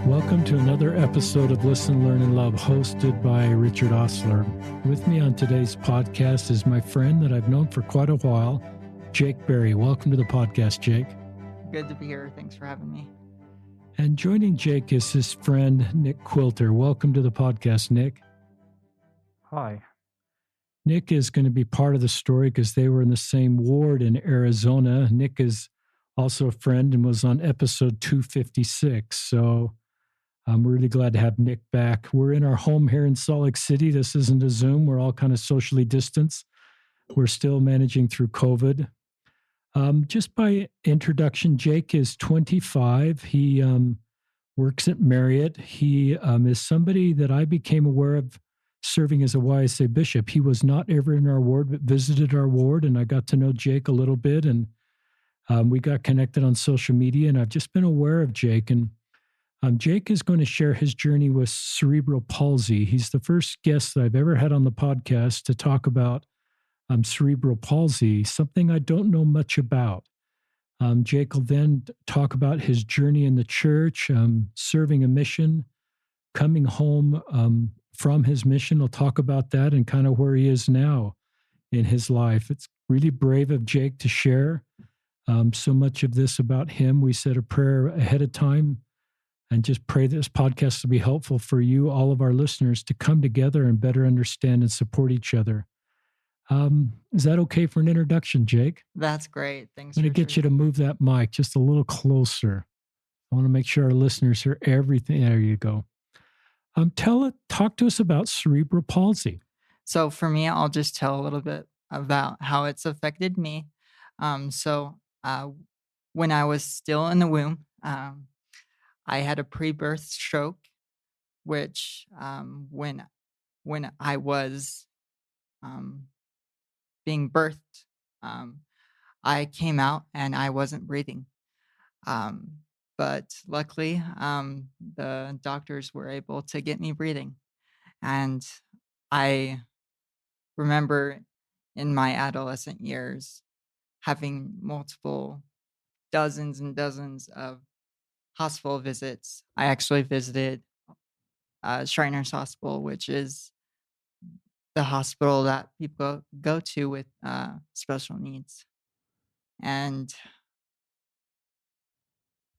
Welcome to another episode of Listen, Learn, and Love, hosted by Richard Osler. With me on today's podcast is my friend that I've known for quite a while, Jake Berry. Welcome to the podcast, Jake. Good to be here. Thanks for having me. And joining Jake is his friend, Nick Quilter. Welcome to the podcast, Nick. Hi. Nick is going to be part of the story because they were in the same ward in Arizona. Nick is also a friend and was on episode 256. So I'm really glad to have Nick back. We're in our home here in Salt Lake City. This isn't a Zoom. We're all kind of socially distanced. We're still managing through COVID. Just by introduction, Jake is 25. He works at Marriott. He is somebody that I became aware of serving as a YSA bishop. He was not ever in our ward, but visited our ward, and I got to know Jake a little bit, and we got connected on social media, and I've just been aware of Jake. And Jake is going to share his journey with cerebral palsy. He's the first guest that I've ever had on the podcast to talk about cerebral palsy, something I don't know much about. Jake will then talk about his journey in the church, serving a mission, coming home from his mission. He'll talk about that and kind of where he is now in his life. It's really brave of Jake to share so much of this about him. We said a prayer ahead of time and just pray this podcast will be helpful for you, all of our listeners, to come together and better understand and support each other. Is that okay for an introduction, Jake? That's great. Thanks. I'm going to get you to move that mic just a little closer. I want to make sure our listeners hear everything. There you go. Talk to us about cerebral palsy. So for me, I'll just tell a little bit about how it's affected me. When I was still in the womb, I had a pre-birth stroke, which when I was being birthed, I came out and I wasn't breathing. But luckily, the doctors were able to get me breathing. And I remember in my adolescent years having multiple dozens and dozens of hospital visits. I actually visited Shriners Hospital, which is the hospital that people go to with special needs. And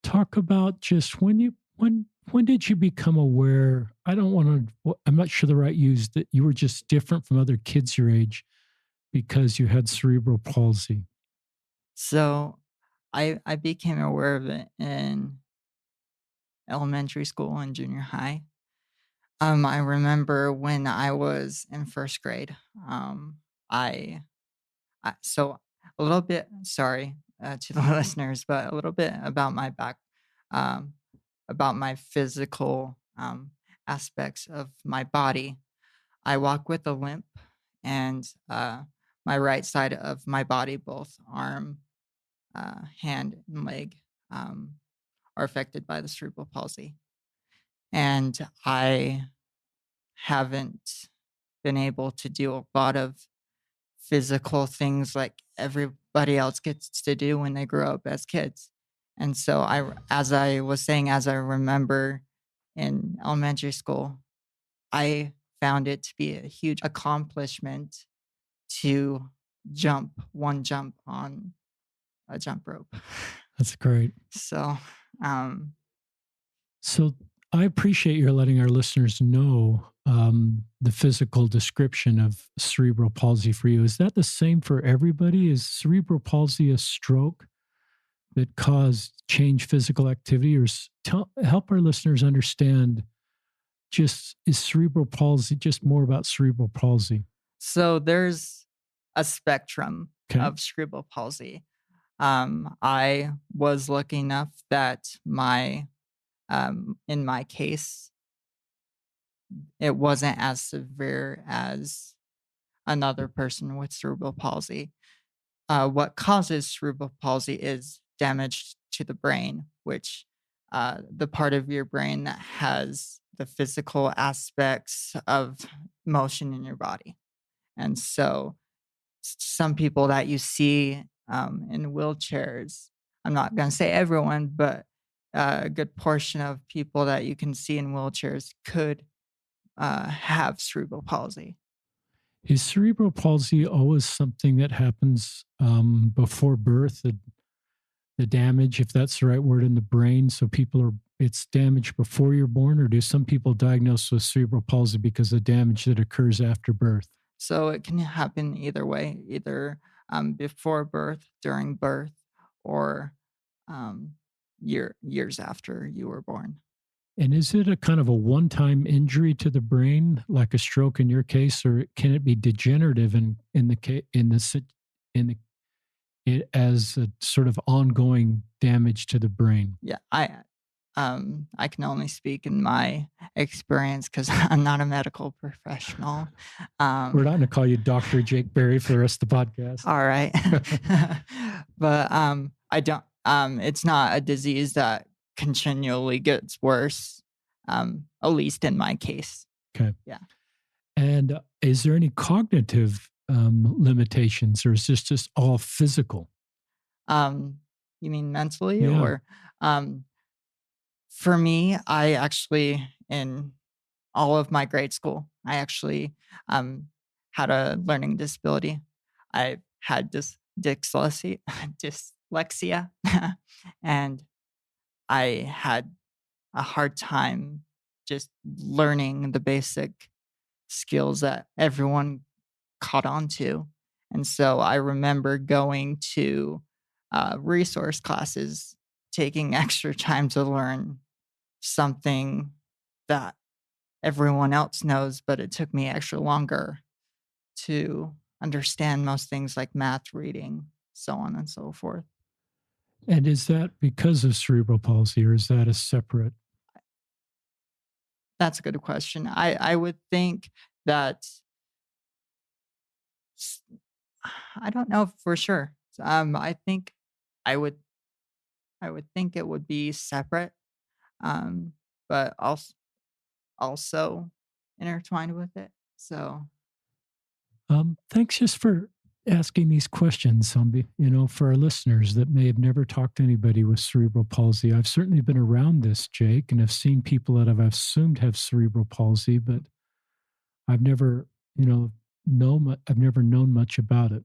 talk about just when did you become aware? I'm not sure the right use, that you were just different from other kids your age because you had cerebral palsy. So I became aware of it in elementary school and junior high. I remember when I was in first grade. So a little bit, sorry to the listeners, but a little bit about my about my physical aspects of my body. I walk with a limp, and my right side of my body, both arm, hand, and leg, are affected by the cerebral palsy. And I haven't been able to do a lot of physical things like everybody else gets to do when they grow up as kids. And so as I remember in elementary school, I found it to be a huge accomplishment to jump on a jump rope. That's great. So I appreciate your letting our listeners know the physical description of cerebral palsy for you. Is that the same for everybody? Is cerebral palsy a stroke that caused change physical activity? Or help our listeners understand, is cerebral palsy just more about cerebral palsy? So there's a spectrum of cerebral palsy. I was lucky enough that in my case, it wasn't as severe as another person with cerebral palsy. What causes cerebral palsy is damage to the brain, which the part of your brain that has the physical aspects of motion in your body. And so some people that you see in wheelchairs, I'm not going to say everyone, but a good portion of people that you can see in wheelchairs could have cerebral palsy. Is cerebral palsy always something that happens before birth? The damage, if that's the right word, in the brain. So it's damage before you're born, or do some people diagnose with cerebral palsy because of damage that occurs after birth? So it can happen either way, either before birth, during birth, or um, years after you were born. And is it a kind of a one-time injury to the brain, like a stroke in your case, or can it be degenerative in the ca- in the sit- in the it as a sort of ongoing damage to the brain? Yeah, I can only speak in my experience because I'm not a medical professional. We're not Um, going to call you Dr. Jake Berry for the rest of the podcast. all right, but I don't. It's not a disease that continually gets worse. At least in my case. Okay. Yeah. And is there any cognitive limitations, or is this just all physical? You mean mentally Yeah. or for me, I actually in all of my grade school, I actually um, had a learning disability. I had dyslexia, dyslexia, and I had a hard time just learning the basic skills that everyone caught on to. And so I remember going to resource classes, taking extra time to learn something that everyone else knows, but it took me extra longer to understand most things like math, reading, so on and so forth. And is that because of cerebral palsy, or is that a separate? That's a good question. I would think that s- I don't know for sure. I think I would I would think it would be separate, but also intertwined with it. So Thanks just for asking these questions. For our listeners that may have never talked to anybody with cerebral palsy, I've certainly been around this, Jake, and have seen people that I've assumed have cerebral palsy, but I've never, I've never known much about it.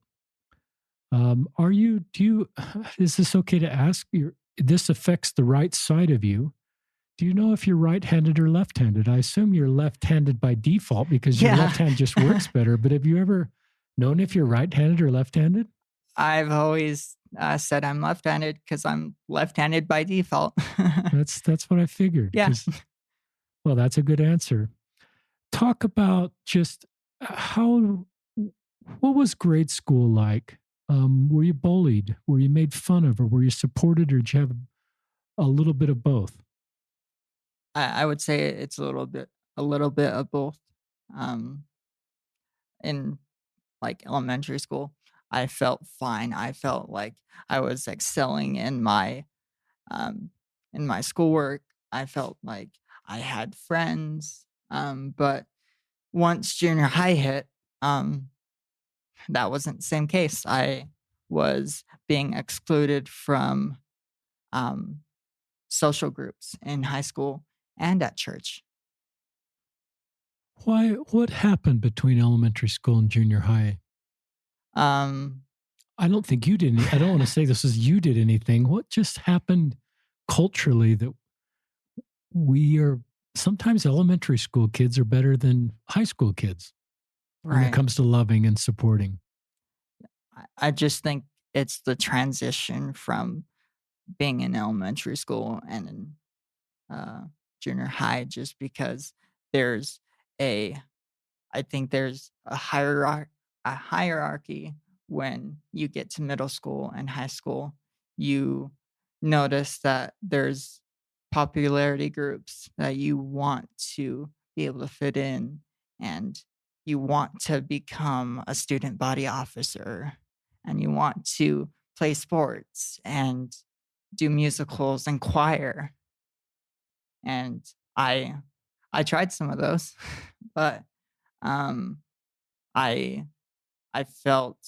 Is this okay to ask? This affects the right side of you. Do you know if you're right-handed or left-handed? I assume you're left-handed by default because your yeah, left hand just works better. But have you ever known if you're right-handed or left-handed? I've always said I'm left-handed because I'm left-handed by default. That's what I figured. Yeah. Well, that's a good answer. Talk about just how. What was grade school like? Were you bullied? Were you made fun of, or were you supported, or did you have a little bit of both? I would say it's a little bit of both. Um, in like elementary school, I felt fine. I felt like I was excelling um, in my schoolwork. I felt like I had friends. But once junior high hit, that wasn't the same case. I was being excluded from um, social groups in high school and at church. Why? What happened between elementary school and junior high? Um, I don't think you did. I don't want to say this is you did anything. What just happened culturally that we are sometimes elementary school kids are better than high school kids when it right. comes to loving and supporting? I just think it's the transition from being in elementary school and in junior high, just because there's a I think there's a hierarchy when you get to middle school and high school. You notice that there's popularity groups that you want to be able to fit in, and you want to become a student body officer, and you want to play sports and do musicals and choir. And I I tried some of those, but um I I felt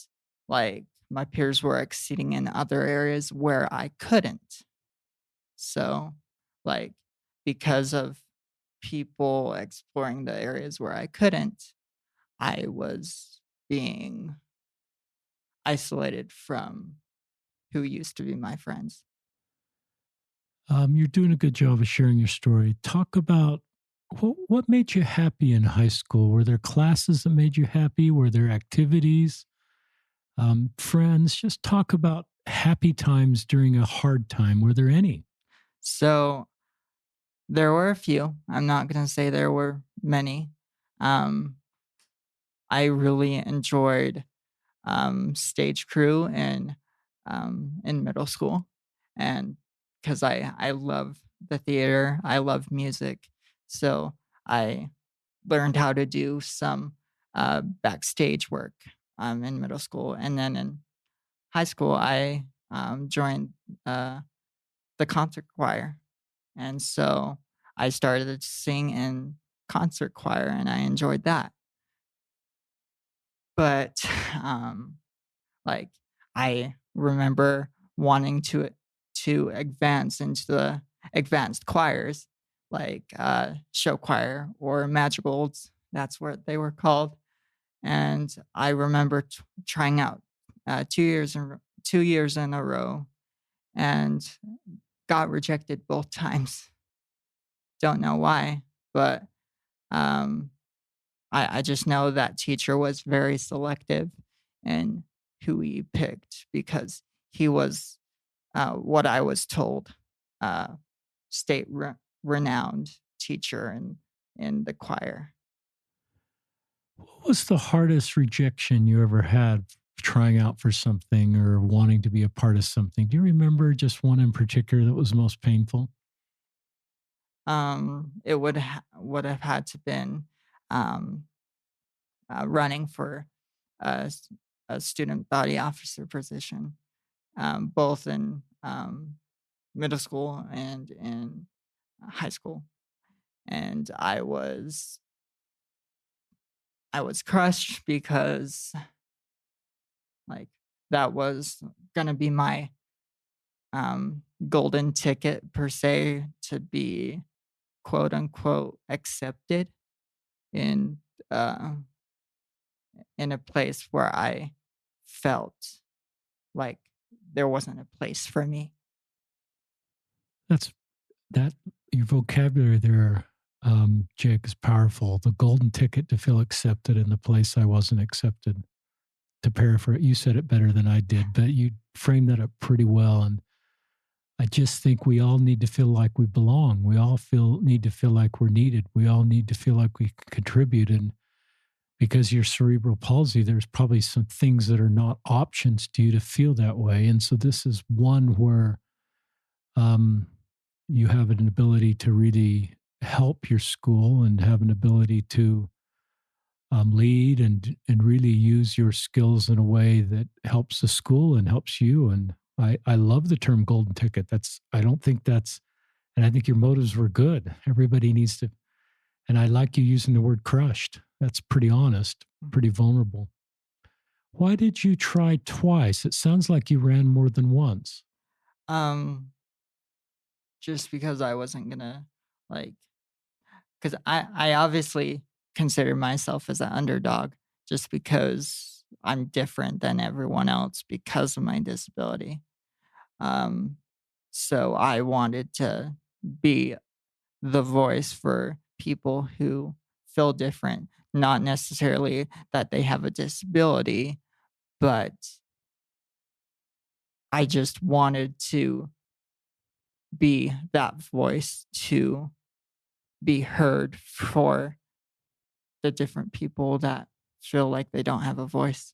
like my peers were exceeding in other areas where I couldn't. So like because of people exploring the areas where I couldn't, I was being isolated from who used to be my friends. You're doing a good job of sharing your story. Talk about what made you happy in high school. Were there classes that made you happy? Were there activities, friends? Just talk about happy times during a hard time. Were there any? So there were a few. I'm not going to say there were many. Um, I really enjoyed stage crew in middle school, and because I love the theater, I love music, so I learned how to do some backstage work in middle school, and then in high school I joined uh, the concert choir, and so I started to sing in concert choir, and I enjoyed that. But like, I remember wanting to advance into the advanced choirs, like, show choir or madrigals, that's what they were called, and I remember trying out, 2 years in a row and got rejected both times. Don't know why, but, um, I just know that teacher was very selective in who he picked because he was, what I was told, uh, renowned teacher in the choir. What was the hardest rejection you ever had trying out for something or wanting to be a part of something? Do you remember just one in particular that was most painful? It would have had to been um, running for a, a student body officer position, both in middle school and in high school, and I was crushed because like that was gonna be my golden ticket per se to be quote unquote accepted in uh, in a place where I felt like there wasn't a place for me. That's that your vocabulary there, Jake, is powerful. The golden ticket to feel accepted in the place I wasn't accepted. To paraphrase, you said it better than I did, but you framed that up pretty well. And I just think we all need to feel like we belong. We all need to feel like we're needed. We all need to feel like we contribute. And because you're cerebral palsy, there's probably some things that are not options to you to feel that way. And so this is one where um, you have an ability to really help your school and have an ability to lead and really use your skills in a way that helps the school and helps you. And I love the term golden ticket. I don't think that's, and I think your motives were good. Everybody needs to, and I like you using the word crushed. That's pretty honest, pretty vulnerable. Why did you try twice? It sounds like you ran more than once. Um, just because I wasn't gonna like, because I obviously consider myself as an underdog, just because I'm different than everyone else because of my disability. Um, so I wanted to be the voice for people who feel different, not necessarily that they have a disability, but I just wanted to be that voice to be heard for the different people that feel like they don't have a voice.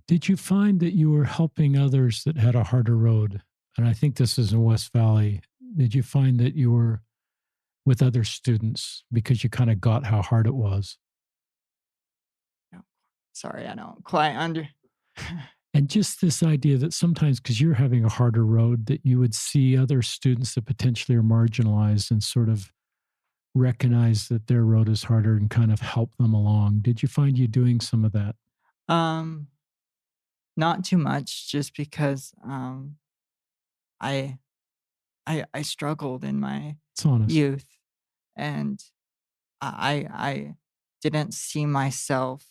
Did you find that you were helping others that had a harder road? And I think this is in West Valley. Did you find that you were with other students because you kind of got how hard it was? No, sorry, I don't quite under. And just this idea that sometimes, because you're having a harder road, that you would see other students that potentially are marginalized and sort of recognize that their road is harder and kind of help them along. Did you find you doing some of that? um, Not too much, just because I I struggled in my It's honest. youth, and I didn't see myself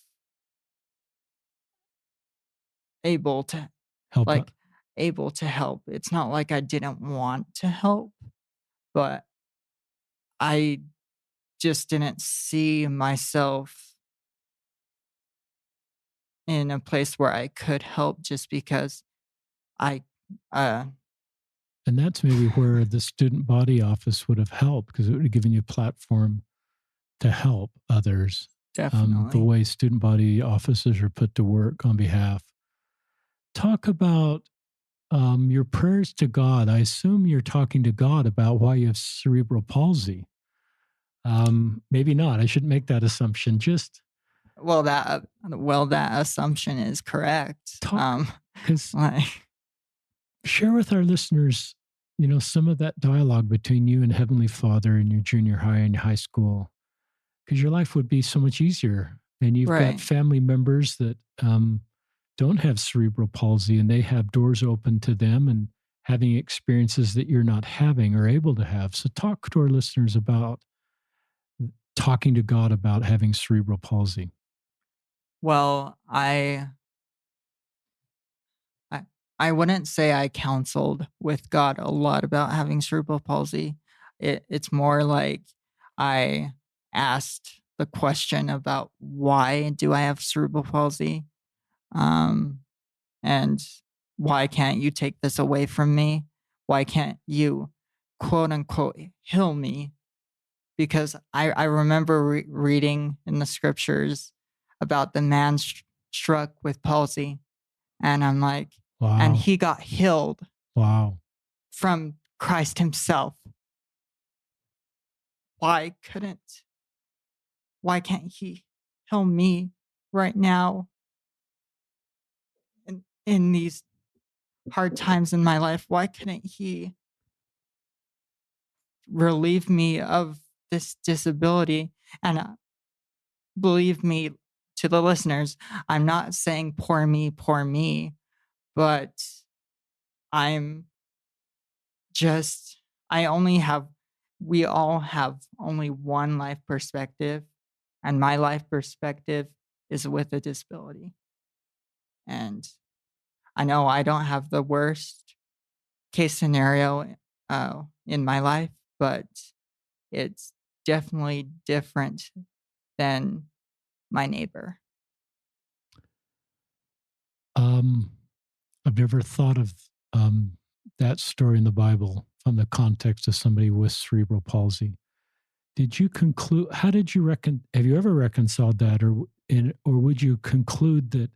able to Help like able to help. It's not like I didn't want to help, but I just didn't see myself in a place where I could help just because I uh and that's maybe where the student body office would have helped because it would have given you a platform to help others. The definitely. way student body offices are put to work on behalf. Talk about your prayers to God. I assume you're talking to God about why you have cerebral palsy. Maybe not. I shouldn't make that assumption. Just That assumption is correct. talk, because Like share with our listeners, some of that dialogue between you and Heavenly Father in your junior high and high school, because your life would be so much easier. And you've got right. family members that don't have cerebral palsy and they have doors open to them and having experiences that you're not having or able to have. So talk to our listeners about talking to God about having cerebral palsy. Well, I I wouldn't say I counseled with God a lot about having cerebral palsy. It's more like I asked the question about why do I have cerebral palsy? Um, and why can't you take this away from me? Why can't you quote unquote heal me? Because I remember reading in the scriptures about the man struck with palsy, and I'm like, and Wow. he got healed Wow. from Christ himself. Why couldn't, why can't he heal me right now in these hard times in my life? Why couldn't he relieve me of this disability? And believe me, to the listeners, I'm not saying poor me, but I'm just, I only have, we all have only one life perspective, and my life perspective is with a disability. And I know I don't have the worst case scenario in my life, but it's definitely different than my neighbor. Um, I've never thought of that story in the Bible from the context of somebody with cerebral palsy. Did you conclude? How did you reckon? Have you ever reconciled that, or would you conclude that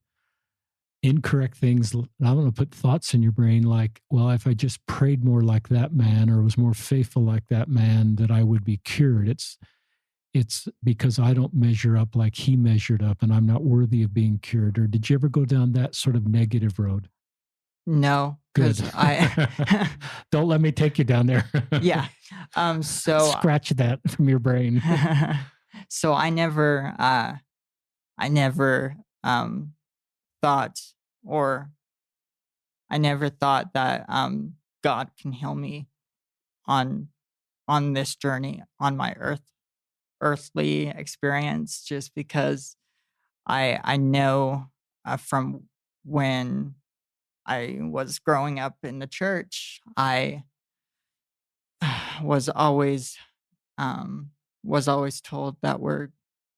incorrect things? I want to put thoughts in your brain like, well, if I just prayed more like that man or was more faithful like that man, that I would be cured. It's because I don't measure up like he measured up, and I'm not worthy of being cured. Or did you ever go down that sort of negative road? No, Good. because I, Don't let me take you down there. yeah. So, Scratch that from your brain. so I never, thought, or I never thought that, God can heal me on, on this journey, on my earthly experience, just because I know from when I was growing up in the church, I was always um, was always told that we're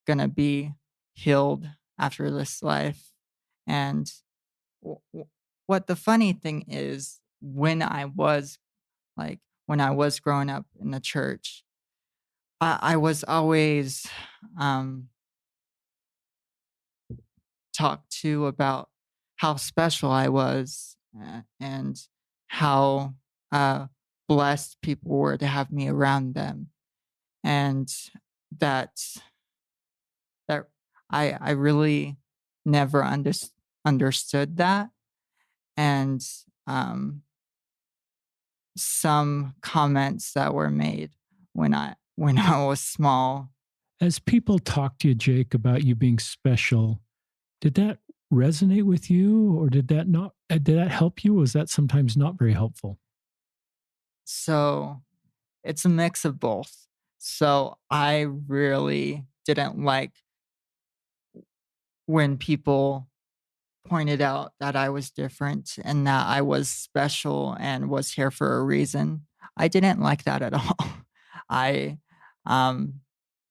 gonna be healed after this life. And what the funny thing is, when I was growing up in the church, I was always um, talked to about how special I was, and how blessed people were to have me around them, and that that I really never understood that. And some comments that were made when I was small. As people talk to you, Jake, about you being special, did that resonate with you or did that not? Did that help you? Or was that sometimes not very helpful? So it's a mix of both. So I really didn't like when people pointed out that I was different and that I was special and was here for a reason. I didn't like that at all. I, um,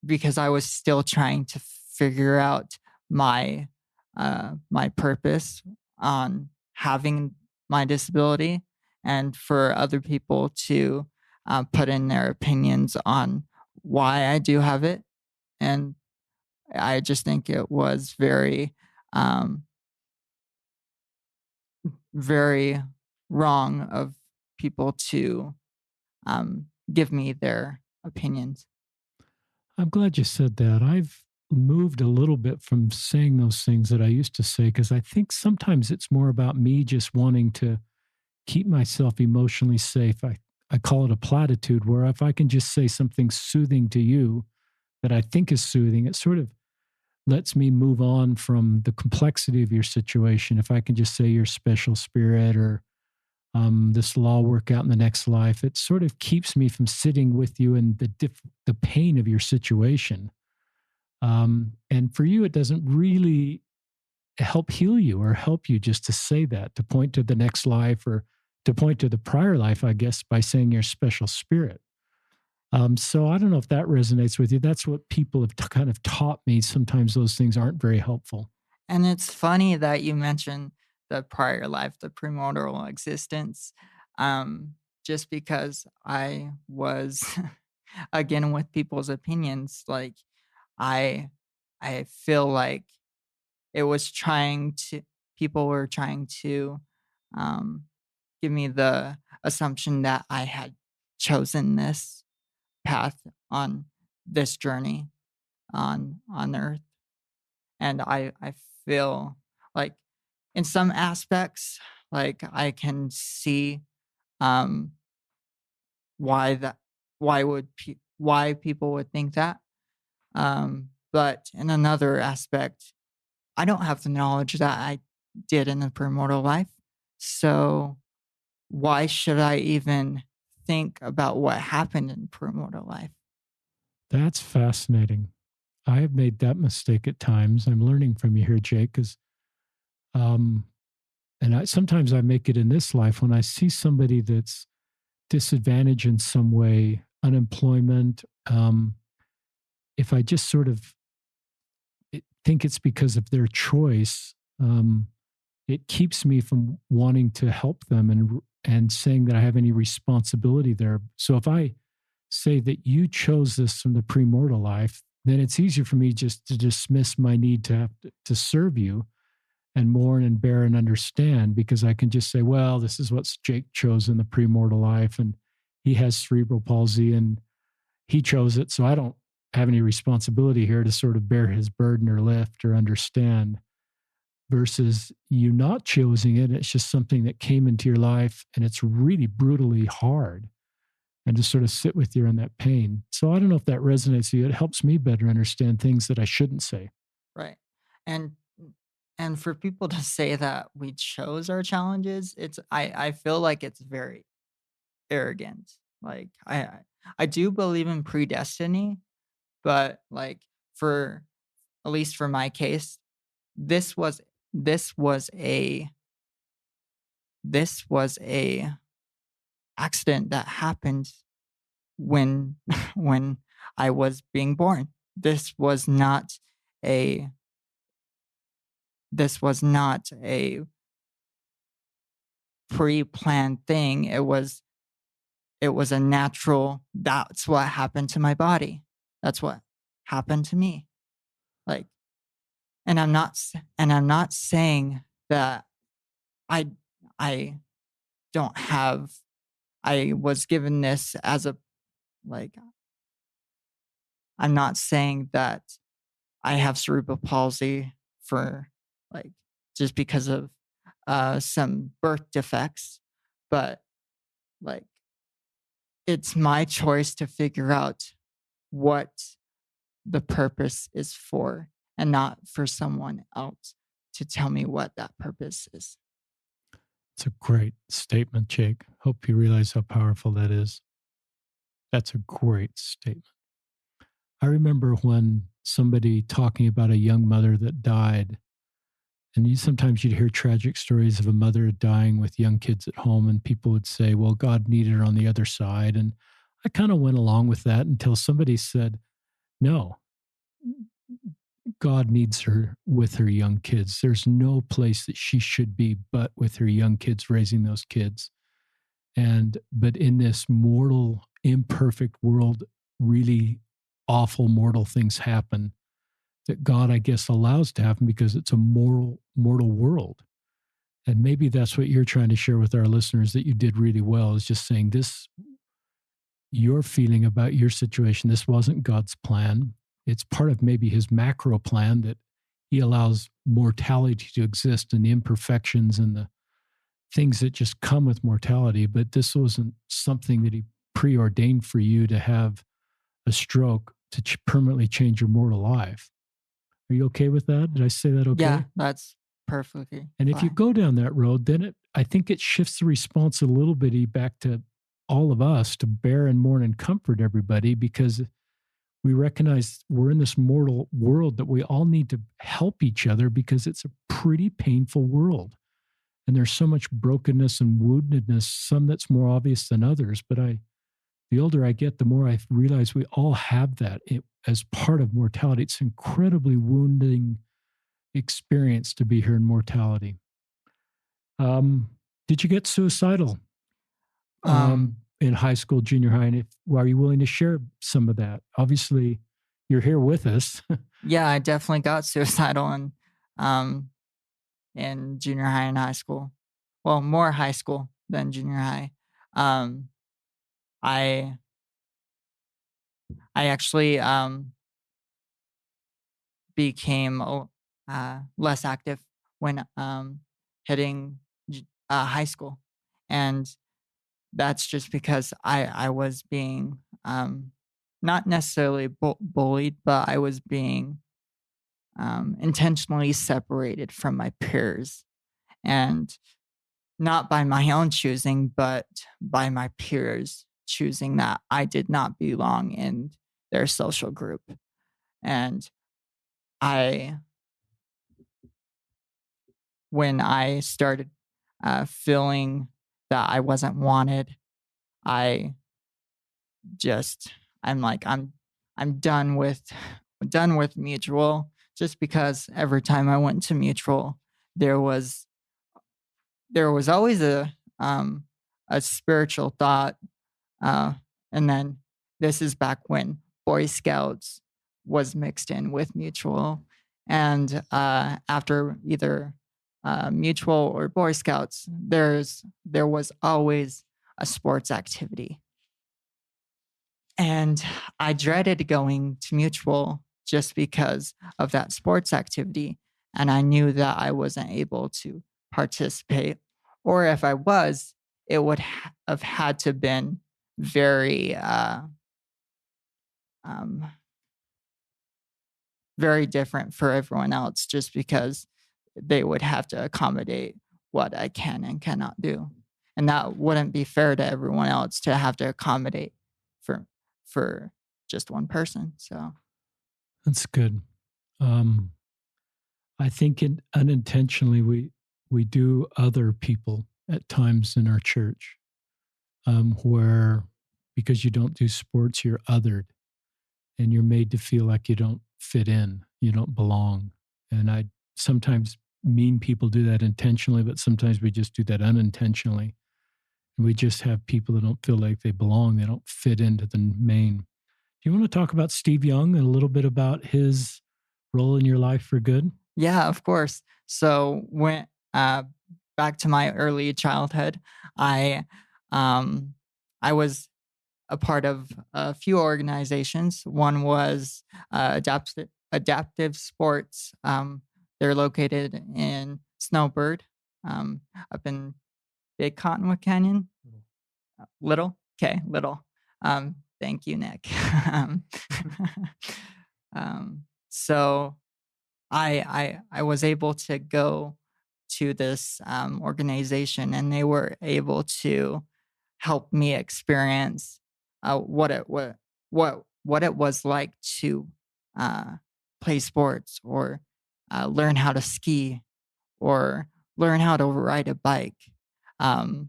because I was still trying to figure out my my purpose on having my disability, and for other people to put in their opinions on why I do have it. And I just think it was um, very wrong of people to give me their opinions. I'm glad you said that. I've moved a little bit from saying those things that I used to say because I think sometimes it's more about me just wanting to keep myself emotionally safe. I call it a platitude where if I can just say something soothing to you that I think is soothing, it sort of lets me move on from the complexity of your situation. If I can just say your special spirit or this will all work out in the next life, it sort of keeps me from sitting with you in the pain of your situation. And for you, it doesn't really help heal you or help you just to say that, to point to the next life or to point to the prior life, I guess, by saying your special spirit. So I don't know if that resonates with you. That's what people have kind of taught me. Sometimes those things aren't very helpful. And it's funny that you mentioned the prior life, the primordial existence, just because I was, again, with people's opinions, like I, I feel like it was trying to, people were trying to um, give me the assumption that I had chosen this path on this journey on earth. And I feel like in some aspects, like I can see um why that why people would think that. But in another aspect, I don't have the knowledge that I did in the premortal life. So why should I even think about what happened in premortal life? That's fascinating. I have made that mistake at times. I'm learning from you here, Jake, because um, sometimes I make it in this life when I see somebody that's disadvantaged in some way, unemployment. If I just sort of think it's because of their choice, it keeps me from wanting to help them and saying that I have any responsibility there. So if I say that you chose this from the premortal life, then it's easier for me just to dismiss my need to have to serve you and mourn and bear and understand because I can just say, well, this is what Jake chose in the premortal life, and he has cerebral palsy and he chose it. So I don't have any responsibility here to sort of bear his burden or lift or understand versus you not choosing it. It's just something that came into your life and it's really brutally hard and to sort of sit with you in that pain. So I don't know if that resonates with you. It helps me better understand things that I shouldn't say. Right. And and for people to say that we chose our challenges, I feel like it's very arrogant. Like I do believe in predestiny, but like for at least for my case, this was this was a this was a accident that happened when when I was being born. This was not a this was not a pre-planned thing. It was a natural, that's what happened to my body. That's what happened to me. Like, and I'm not saying that I I don't have I was given this as a, like, I'm not saying that I have cerebral palsy for, like, just because of some birth defects, but like it's my choice to figure out what the purpose is for, and not for someone else to tell me what that purpose is. It's a great statement, Jake. Hope you realize how powerful that is. That's a great statement. I remember when somebody talking about a young mother that died, and sometimes you'd hear tragic stories of a mother dying with young kids at home, and people would say, well, God needed her on the other side. And I kind of went along with that until somebody said, no, God needs her with her young kids. There's no place that she should be but with her young kids, raising those kids. But in this mortal, imperfect world, really awful, mortal things happen that God, I guess, allows to happen because it's a mortal world. And maybe that's what you're trying to share with our listeners, that you did really well, is just saying this, your feeling about your situation, this wasn't God's plan. It's part of maybe his macro plan that he allows mortality to exist and the imperfections and the things that just come with mortality. But this wasn't something that he preordained for you to have a stroke to permanently change your mortal life. Are you okay with that? Did I say that okay? Yeah, that's perfectly And if you fine. go down that road, then I think it shifts the response a little bit back to all of us to bear and mourn and comfort everybody, because we recognize we're in this mortal world that we all need to help each other, because it's a pretty painful world. And there's so much brokenness and woundedness, some that's more obvious than others. But the older I get, the more I realize we all have that as part of mortality. It's an incredibly wounding experience to be here in mortality. Did you get suicidal in high school, junior high? And are you willing to share some of that? Obviously, you're here with us. Yeah, I definitely got suicidal in junior high and high school. Well, more high school than junior high. I actually became less active when hitting high school, and that's just because I was being not necessarily bullied, but I was being intentionally separated from my peers, and not by my own choosing, but by my peers choosing that I did not belong in their social group. And when I started feeling that I wasn't wanted, I I'm like, I'm done with mutual, just because every time I went to mutual, there was always a spiritual thought. And then this is back when Boy Scouts was mixed in with mutual. And after either mutual or Boy Scouts, there was always a sports activity. And I dreaded going to mutual just because of that sports activity. And I knew that I wasn't able to participate. Or if I was, it would have had to been very, very different for everyone else, just because they would have to accommodate what I can and cannot do. And that wouldn't be fair to everyone else to have to accommodate for just one person. So That's good. I think unintentionally we do other people at times in our church, where because you don't do sports, you're othered, and you're made to feel like you don't fit in, you don't belong. And I sometimes mean people do that intentionally, but sometimes we just do that unintentionally. And we just have people that don't feel like they belong, they don't fit into the main. Do you want to talk about Steve Young and a little bit about his role in your life for good? yeah, of course. So when back to my early childhood, I I was a part of a few organizations. One was Adaptive Sports. They're located in Snowbird, up in Big Cottonwood Canyon. Little, okay, Little. Thank you, Nick. So I was able to go to this organization, and they were able to help me experience what it was like to uh, play sports, or learn how to ski, or learn how to ride a bike. Um,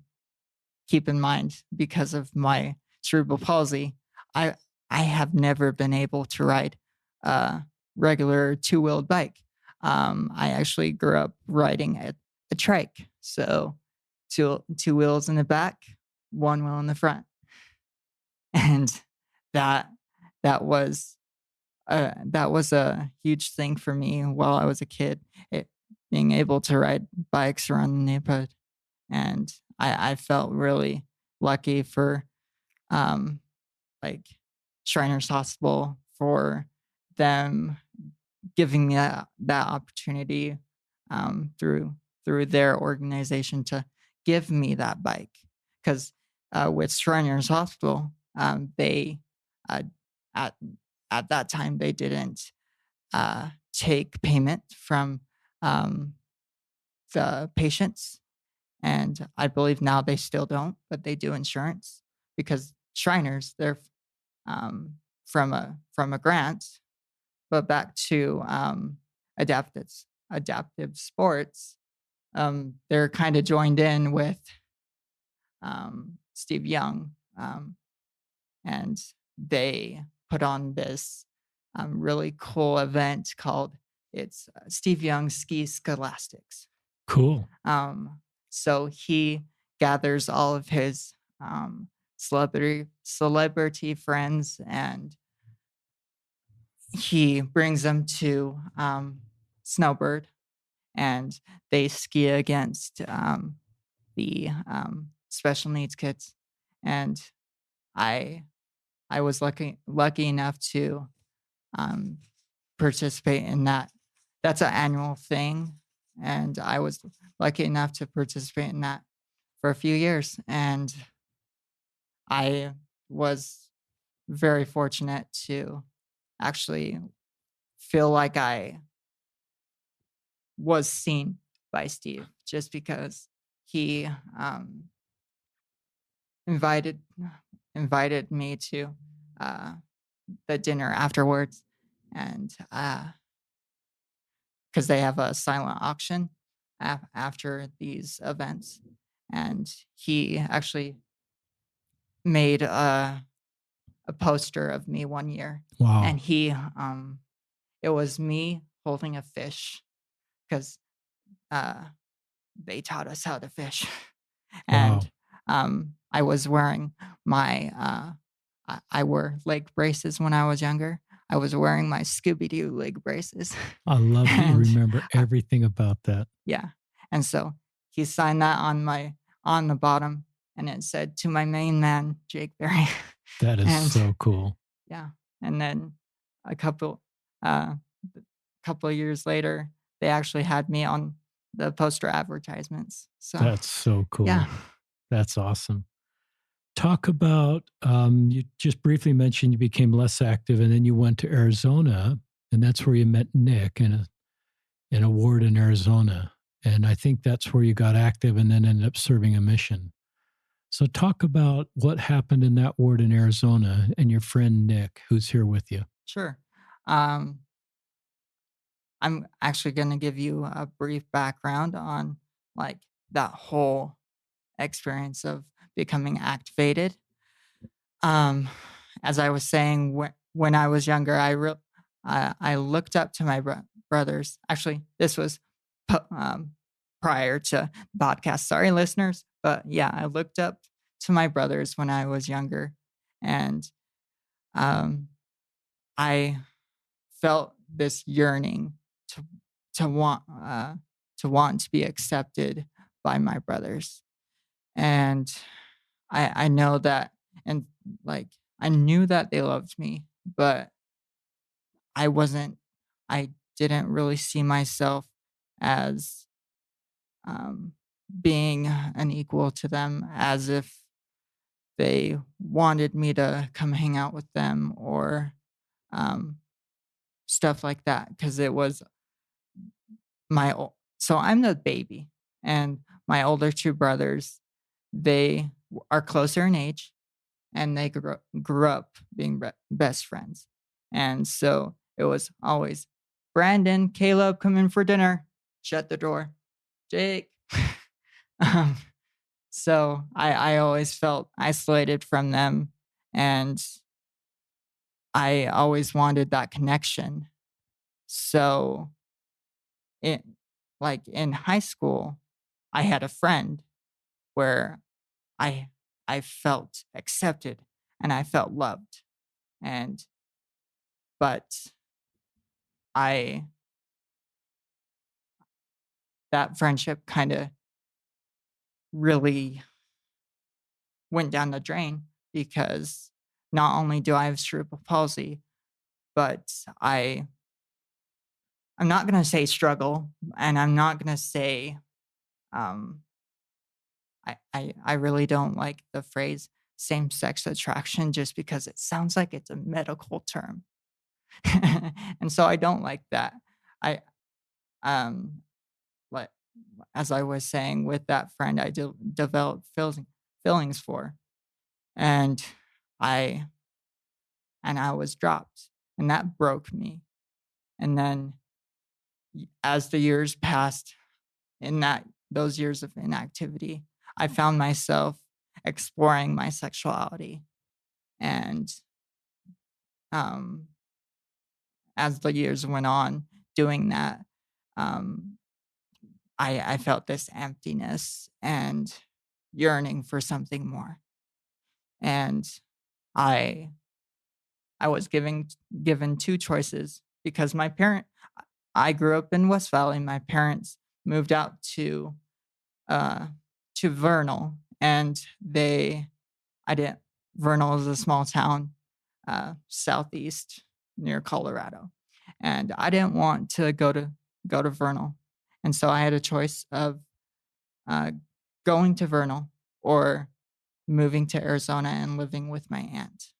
Keep in mind, because of my cerebral palsy, I I have never been able to ride a regular two-wheeled bike. I actually grew up riding a trike, so two wheels in the back, one wheel in the front, and that that was that was a huge thing for me while I was a kid. It, being able to ride bikes around the neighborhood, and I felt really lucky for um, like Shriners Hospital for them giving me that opportunity through their organization to give me that bike. Because with Shriners Hospital, they uh, at at that time they didn't take payment from um, the patients, and I believe now they still don't, but they do insurance, because Shriners, they're from a grant. But back to adaptive adaptive sports, they're kind of joined in with Steve Young, and they put on this really cool event called it's Steve Young Ski Scholastics. Cool. So he gathers all of his celebrity friends, and he brings them to Snowbird, and they ski against the special needs kids. And I I was lucky enough to um, participate in that. That's an annual thing, and I was lucky enough to participate in that for a few years, and I was very fortunate to actually feel like I was seen by Steve, just because he invited invited me to uh, the dinner afterwards, and because they have a silent auction after these events, and he actually made a poster of me one year, Wow. and it was me holding a fish, because uh, they taught us how to fish, Wow. and I was wearing my I wore leg braces when I was younger. I was wearing my Scooby Doo leg braces, I love that you and remember everything about that. yeah, and so he signed that on the bottom, and it said, "To my main man, Jake Berry," That is and so cool. yeah, and then a uh, couple of years later, they actually had me on the poster advertisements. So That's so cool. yeah, That's awesome. Talk about, you just briefly mentioned you became less active and then you went to Arizona, and that's where you met Nick in an award in Arizona. And I think that's where you got active and then ended up serving a mission. So talk about what happened in that ward in Arizona and your friend Nick, who's here with you. sure. Um, I'm actually going to give you a brief background on like that whole experience of becoming activated. Um, as I was saying, when I was younger, I looked up to my brothers. Actually, this was prior to the podcast. Sorry, listeners, but yeah, I looked up to my brothers when I was younger, and um, I felt this yearning to to want uh, to want to be accepted by my brothers, and I know that, and like I knew that they loved me, but I wasn't. I didn't really see myself as um, being an equal to them, as if they wanted me to come hang out with them, or um, stuff like that, because it was so I'm the baby. And my older two brothers, they are closer in age, and they grew up being best friends. And so it was always, Brandon, Caleb, come in for dinner. Shut the door. Jake. um, so I always felt isolated from them, and I always wanted that connection. So it like in high school, I had a friend where I I felt accepted and I felt loved. And but I that friendship kind of really went down the drain because not only do I have cerebral palsy, but I'm not going to say struggle, and I'm not going to say um I really don't like the phrase same sex attraction just because it sounds like it's a medical term. And so I don't like that. I um like as I was saying with that friend I developed feelings for, and I I was dropped, and that broke me. And then as the years passed, in those years of inactivity, I found myself exploring my sexuality. And um, as the years went on doing that, um, I felt this emptiness and yearning for something more. And I I was given two choices because I grew up in West Valley. My parents moved out uh, to Vernal, and I didn't. Vernal is a small town, southeast near Colorado, and I didn't want to go to Vernal, and so I had a choice of uh, going to Vernal or moving to Arizona and living with my aunt.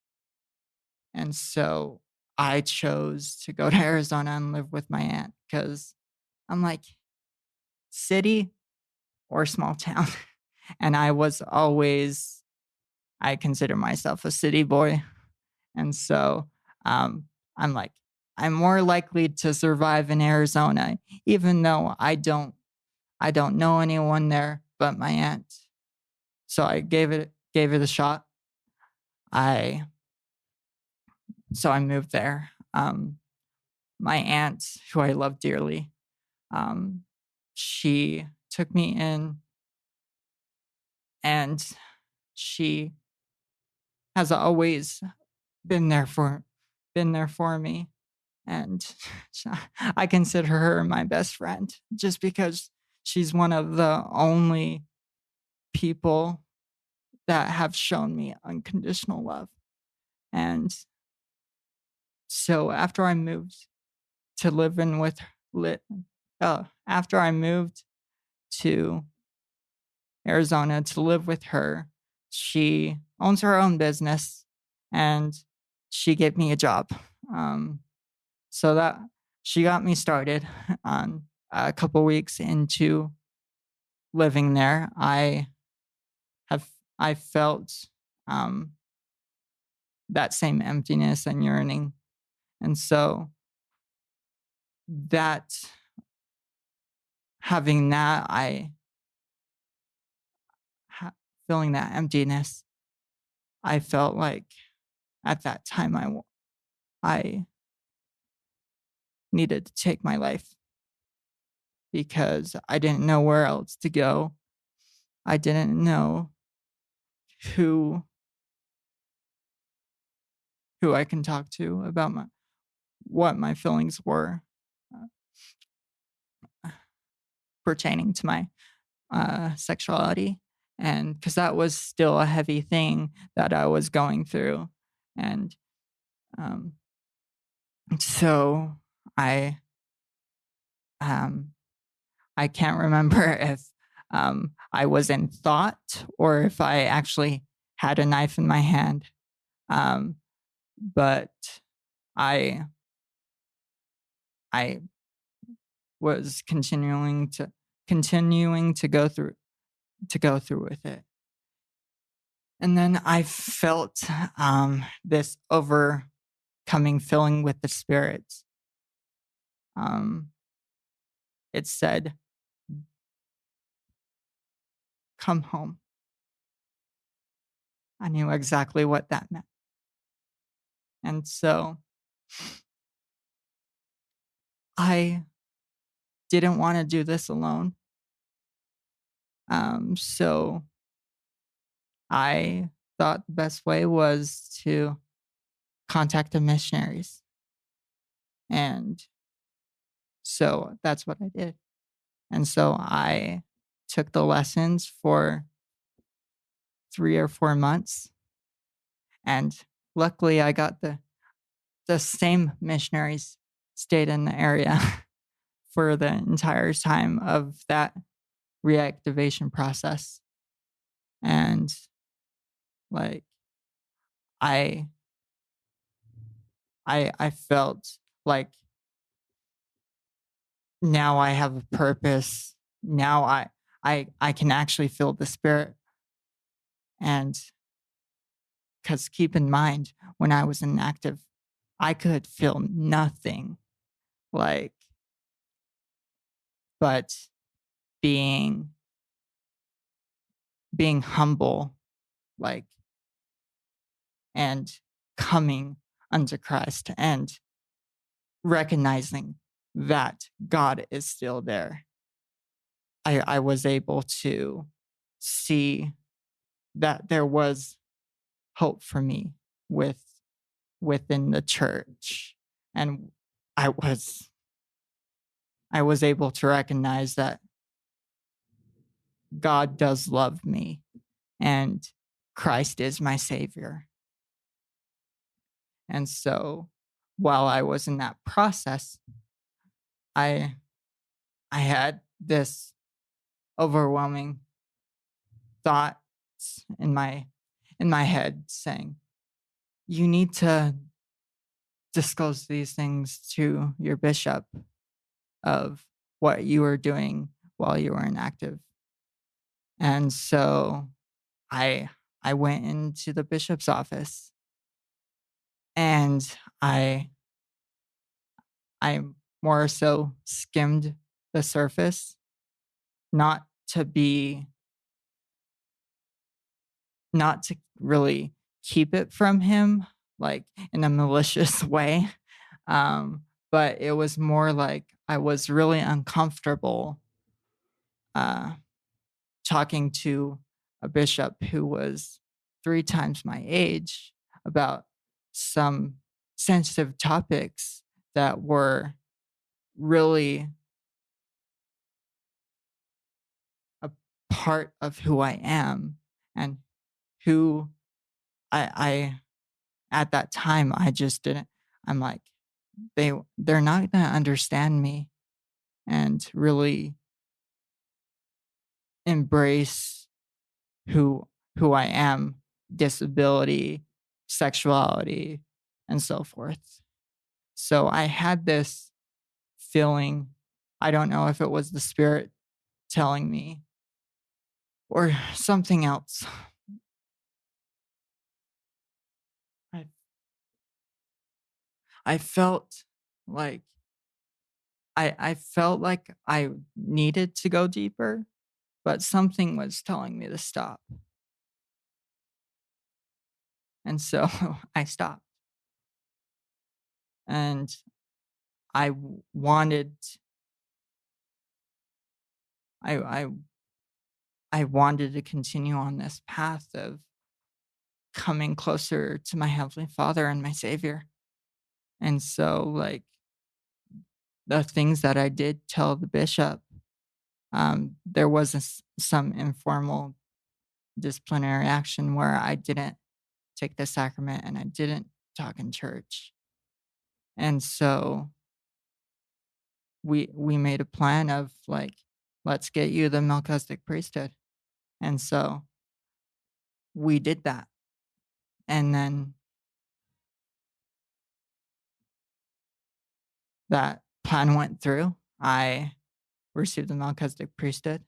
And so I chose to go to Arizona and live with my aunt because I'm like, city or small town. And I consider myself a city boy. And so um, I'm like, I'm more likely to survive in Arizona, even though I don't know anyone there but my aunt. So I gave it a shot. I I moved there. My aunt, who I love dearly, um, she took me in, and she has always been there for me. And I consider her my best friend just because she's one of the only people that have shown me unconditional love. And so to live in with lit after I moved to Arizona to live with her, she owns her own business, and she gave me a job. Um, so that she got me started on a couple weeks into living there. Have I felt um, that same emptiness and yearning, and so that having that feeling that emptiness, I felt like at that time I needed to take my life because I didn't know where else to go. I didn't know who I can talk to about what my feelings were pertaining to my sexuality, and because that was still a heavy thing that I was going through. And um, so I um, I can't remember if I was in thought or if I actually had a knife in my hand. Um, but I I was continuing continuing to go through with it. And then I felt this overcoming feeling with the Spirit. It said, "Come home." I knew exactly what that meant. And so I didn't want to do this alone. So I thought the best way was to contact the missionaries. And so that's what I did. And so I took the lessons for 3 or 4 months. And luckily I got the same missionaries stayed in the area for the entire time of that reactivation process. And like I I felt like now I have a purpose. Now I can actually feel the Spirit. And because keep in mind, when I was inactive, I could feel nothing. Like, but being humble, like, and coming unto Christ and recognizing that God is still there. I was able to see that there was hope for me within the church. And I was able to recognize that God does love me and Christ is my savior. And so while I was in that process, I had this overwhelming thoughts in my head saying, you need to disclose these things to your bishop of what you were doing while you were inactive. And so I went into the bishop's office and I more so skimmed the surface, not to really keep it from him, like in a malicious way. But it was more like I was really uncomfortable talking to a bishop who was 3 times my age about some sensitive topics that were really a part of who I am and who I at that time I just didn't. I'm like, they're not gonna understand me and really embrace who I am, disability, sexuality, and so forth. So I had this feeling, I don't know if it was the Spirit telling me or something else. I I felt like I felt like I needed to go deeper, but something was telling me to stop. And so I stopped. And I wanted I I I wanted to continue on this path of coming closer to my heavenly Father and my Savior. And so like the things that I did tell the bishop, there was some informal disciplinary action where I didn't take the sacrament and I didn't talk in church. And so we made a plan of like, let's get you the Melchizedek priesthood. And so we did that. And then that plan went through. I received the Melchizedek priesthood.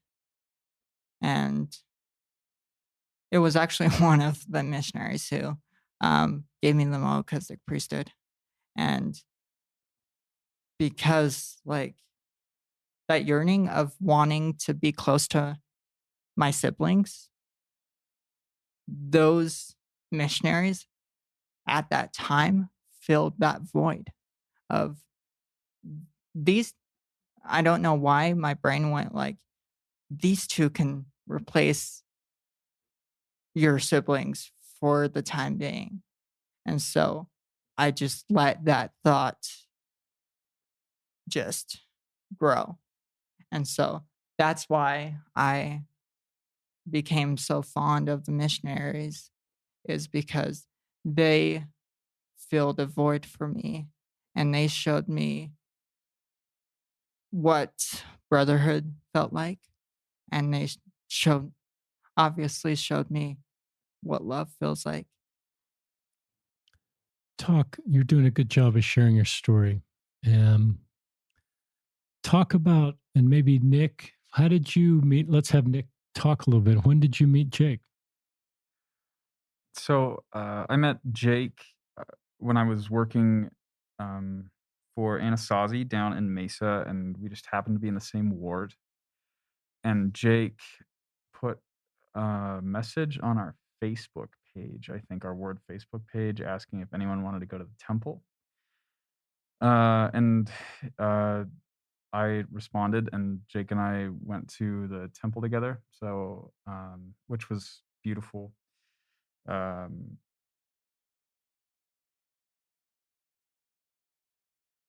And it was actually one of the missionaries who gave me the Melchizedek priesthood. And because, like, that yearning of wanting to be close to my siblings, those missionaries at that time filled that void of these. I don't know why my brain went like, these two can replace your siblings for the time being. And so I just let that thought just grow. And so that's why I became so fond of the missionaries, is because they filled a void for me and they showed me what brotherhood felt like, and they showed obviously showed me what love feels like. You're doing a good job of sharing your story. Um, talk about, and maybe Nick, how did you meet? Let's have Nick talk a little bit. When did you meet Jake? So I met Jake when I was working for Anasazi down in Mesa, and we just happened to be in the same ward. And Jake put a message on our Facebook page, I think our ward Facebook page, asking if anyone wanted to go to the temple. And I responded, and Jake and I went to the temple together. So, which was beautiful. Um,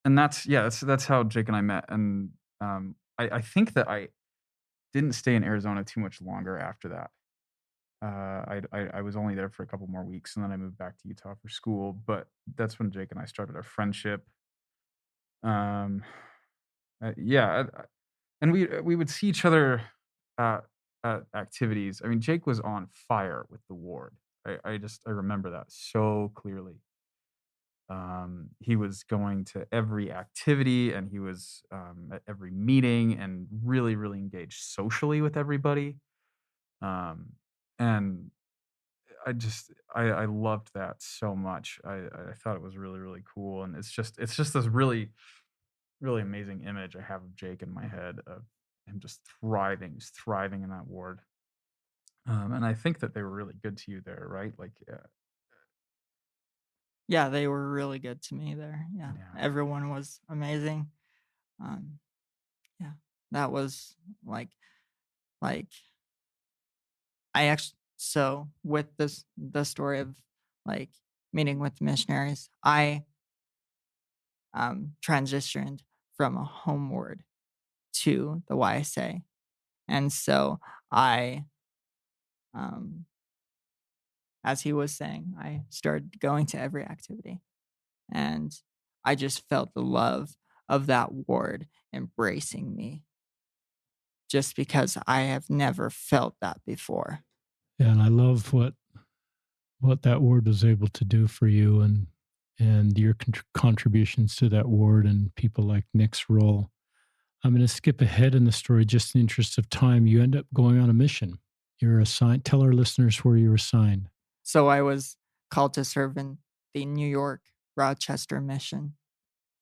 and that's how Jake and I met. And I think that I didn't stay in Arizona too much longer after that. I was only there for a couple more weeks, and then I moved back to Utah for school. But that's when Jake and I started our friendship. Um, yeah, and we would see each other at activities. I mean, Jake was on fire with the ward. I remember that so clearly. He was going to every activity, and he was at every meeting, and really engaged socially with everybody. Um, and I loved that so much. I thought it was really cool, and it's just this really amazing image I have of Jake in my head of him just thriving in that ward. And I think that they were really good to you there, right? Like, Yeah, they were really good to me there. Yeah, yeah. everyone was amazing. Um, yeah, that was like I actually, so with the story of like meeting with missionaries, I transitioned from a home ward to the YSA, and so I, um, as he was saying, I started going to every activity, and I just felt the love of that ward embracing me, just because I have never felt that before. And I love what that ward was able to do for you, and your contributions to that ward, and people like Nick's role. I'm going to skip ahead in the story just in the interest of time. You end up going on a mission. You're assigned. Tell our listeners where you were assigned. So I was called to serve in the New York Rochester mission.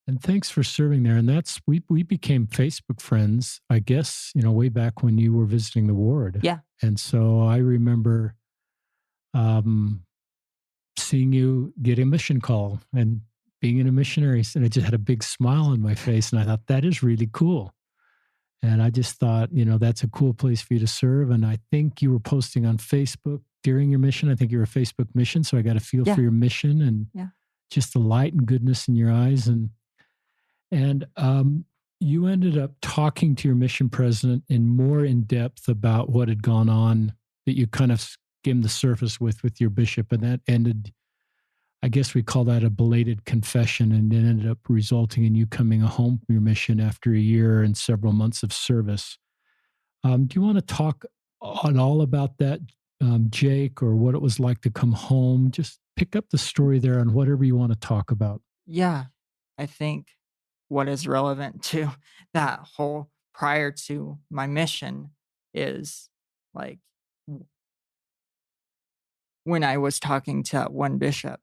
And thanks for serving there. And we became Facebook friends, I guess, way back when you were visiting the ward. Yeah. And so I remember seeing you get a mission call and being in a missionary, and I just had a big smile on my face, and I thought that is really cool. And I just thought, that's a cool place for you to serve. And I think you were posting on Facebook during your mission. I think you were a Facebook mission, so I got a feel for your mission and just the light and goodness in your eyes. And you ended up talking to your mission president more in depth about what had gone on, that you kind of skimmed the surface with your bishop, and that ended, I guess we call that a belated confession, and it ended up resulting in you coming home from your mission after a year and several months of service. Do you want to talk at all about that, Jake, or what it was like to come home? Just pick up the story there on whatever you want to talk about. Yeah, I think what is relevant to that whole prior to my mission is like when I was talking to one bishop,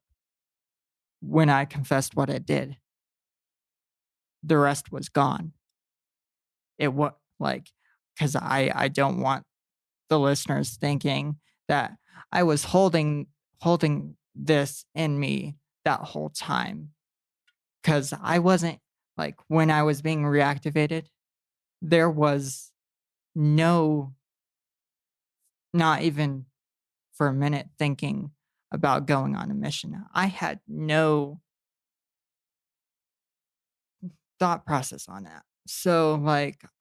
when I confessed what I did, the rest was gone. It was like, because I don't want the listeners thinking that I was holding this in me that whole time, because I wasn't, like, when I was being reactivated, there was no, not even for a minute, thinking about going on a mission. I had no thought process on that. So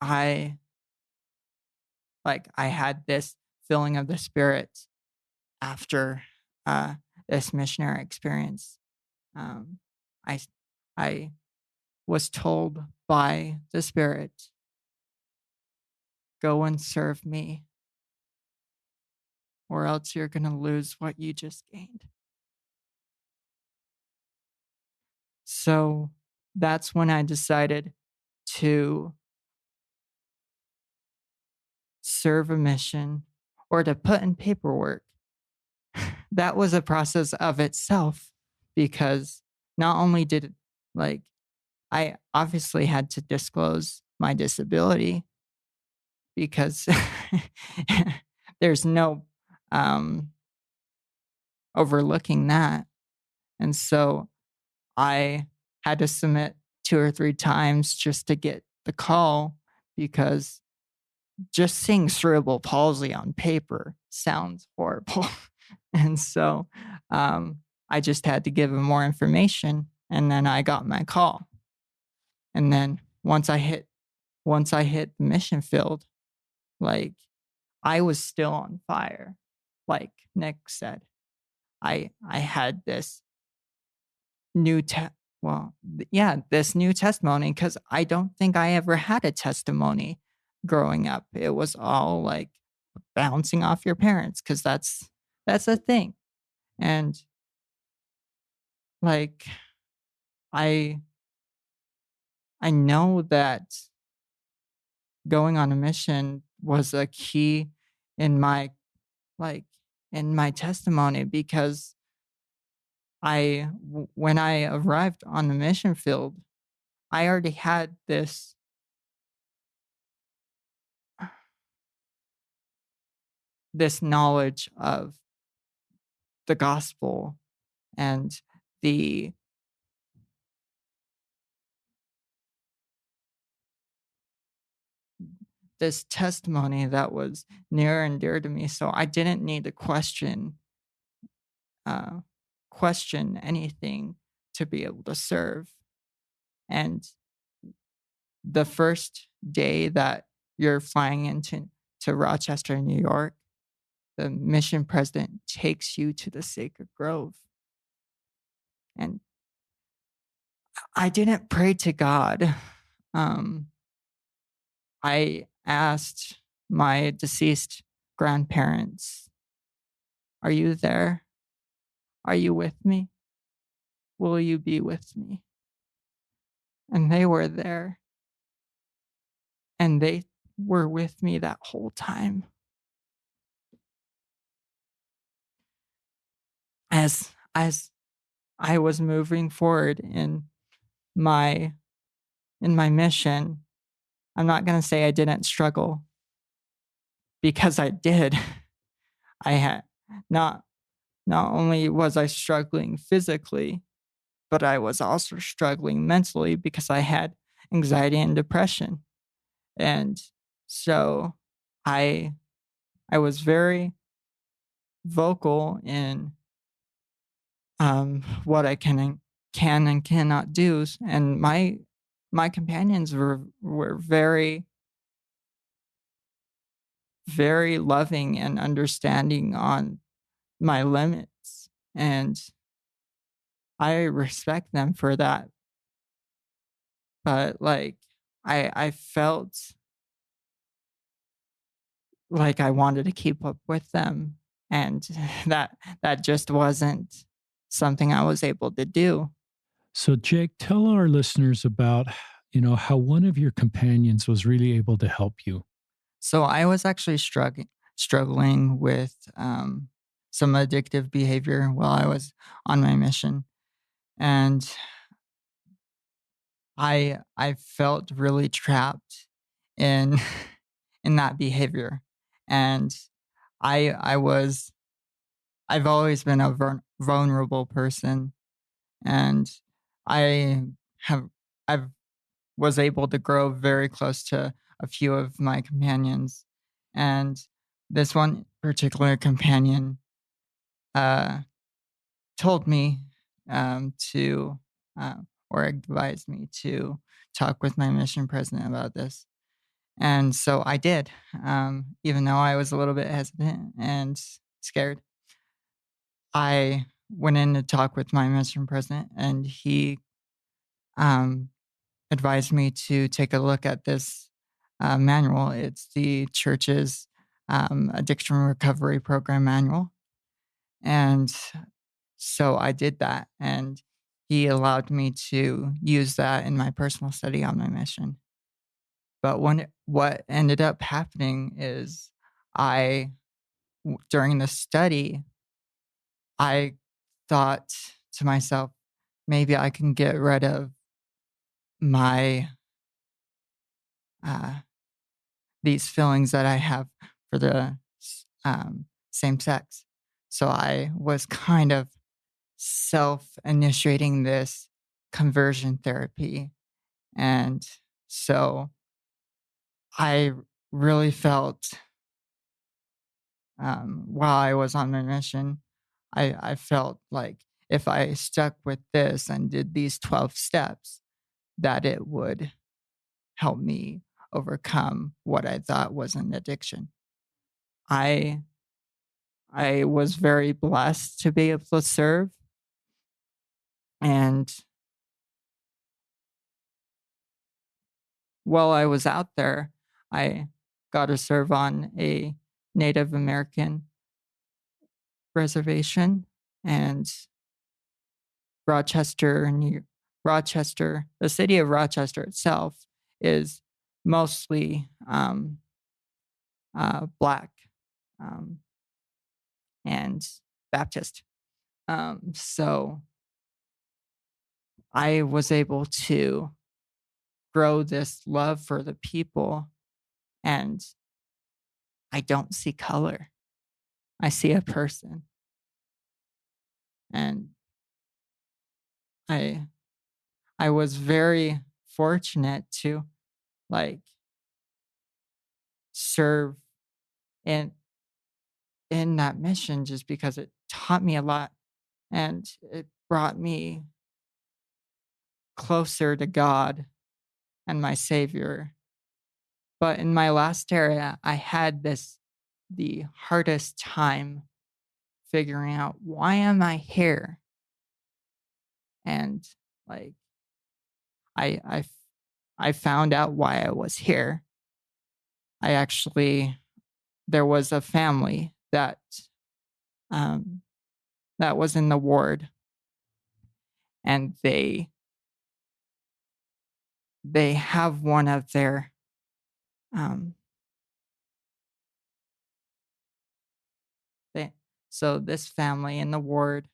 I had this filling of the spirit after this missionary experience. I I was told by the Spirit, go and serve me, or else you're going to lose what you just gained. So that's when I decided to serve a mission or to put in paperwork. That was a process of itself, because not only did I obviously had to disclose my disability, because there's no overlooking that. And so I had to submit 2 or 3 times just to get the call, because just seeing cerebral palsy on paper sounds horrible. And so I just had to give them more information, and then I got my call. And then once I hit the mission field, I was still on fire. Like Nick said, I had this new this new testimony, because I don't think I ever had a testimony growing up. It was all like bouncing off your parents, because that's a thing. And I know that going on a mission was a key in my testimony, because when I arrived on the mission field, I already had this knowledge of the gospel and this testimony that was near and dear to me. So I didn't need to question anything to be able to serve. And the first day that you're flying into Rochester, New York, the mission president takes you to the sacred grove. And I didn't pray to God. I asked my deceased grandparents, are you there? Are you with me? Will you be with me? And they were there. And they were with me that whole time. As I was moving forward in my mission, I'm not going to say I didn't struggle, because I did. I had not only was I struggling physically, but I was also struggling mentally, because I had anxiety and depression. And so I was very vocal in what I can and cannot do. And my companions were very, very loving and understanding on my limits. And I respect them for that. But I felt like I wanted to keep up with them. And that just wasn't something I was able to do. So, Jake, tell our listeners about how one of your companions was really able to help you. So I was actually struggling with some addictive behavior while I was on my mission, and I felt really trapped in in that behavior, and I was I've always been a vulnerable person, and I have I've was able to grow very close to a few of my companions, and this one particular companion uh, told me to or advised me to talk with my mission president about this. And so I did, even though I was a little bit hesitant and scared. I went in to talk with my mission president, and he um, advised me to take a look at this manual. It's the church's addiction recovery program manual. And so I did that, and he allowed me to use that in my personal study on my mission. But what ended up happening is during the study, I thought to myself, maybe I can get rid of my uh, these feelings that I have for the same sex. So I was kind of self initiating this conversion therapy. And so I really felt while I was on my mission, I felt like if I stuck with this and did these 12 steps, that it would help me overcome what I thought was an addiction. I I was very blessed to be able to serve, and while I was out there, I got to serve on a Native American reservation, and Rochester, Rochester, the city of Rochester itself is mostly Black um, and Baptist. So I was able to grow this love for the people, and I don't see color. I see a person, and I I was very fortunate to like serve in in that mission just because it taught me a lot, and it brought me closer to God and my Savior. But in my last area, I had the hardest time figuring out, why am I here? And like I I f- I found out why I was here. I actually There was a family um that was in the ward, and they have one of their um they so this family in the ward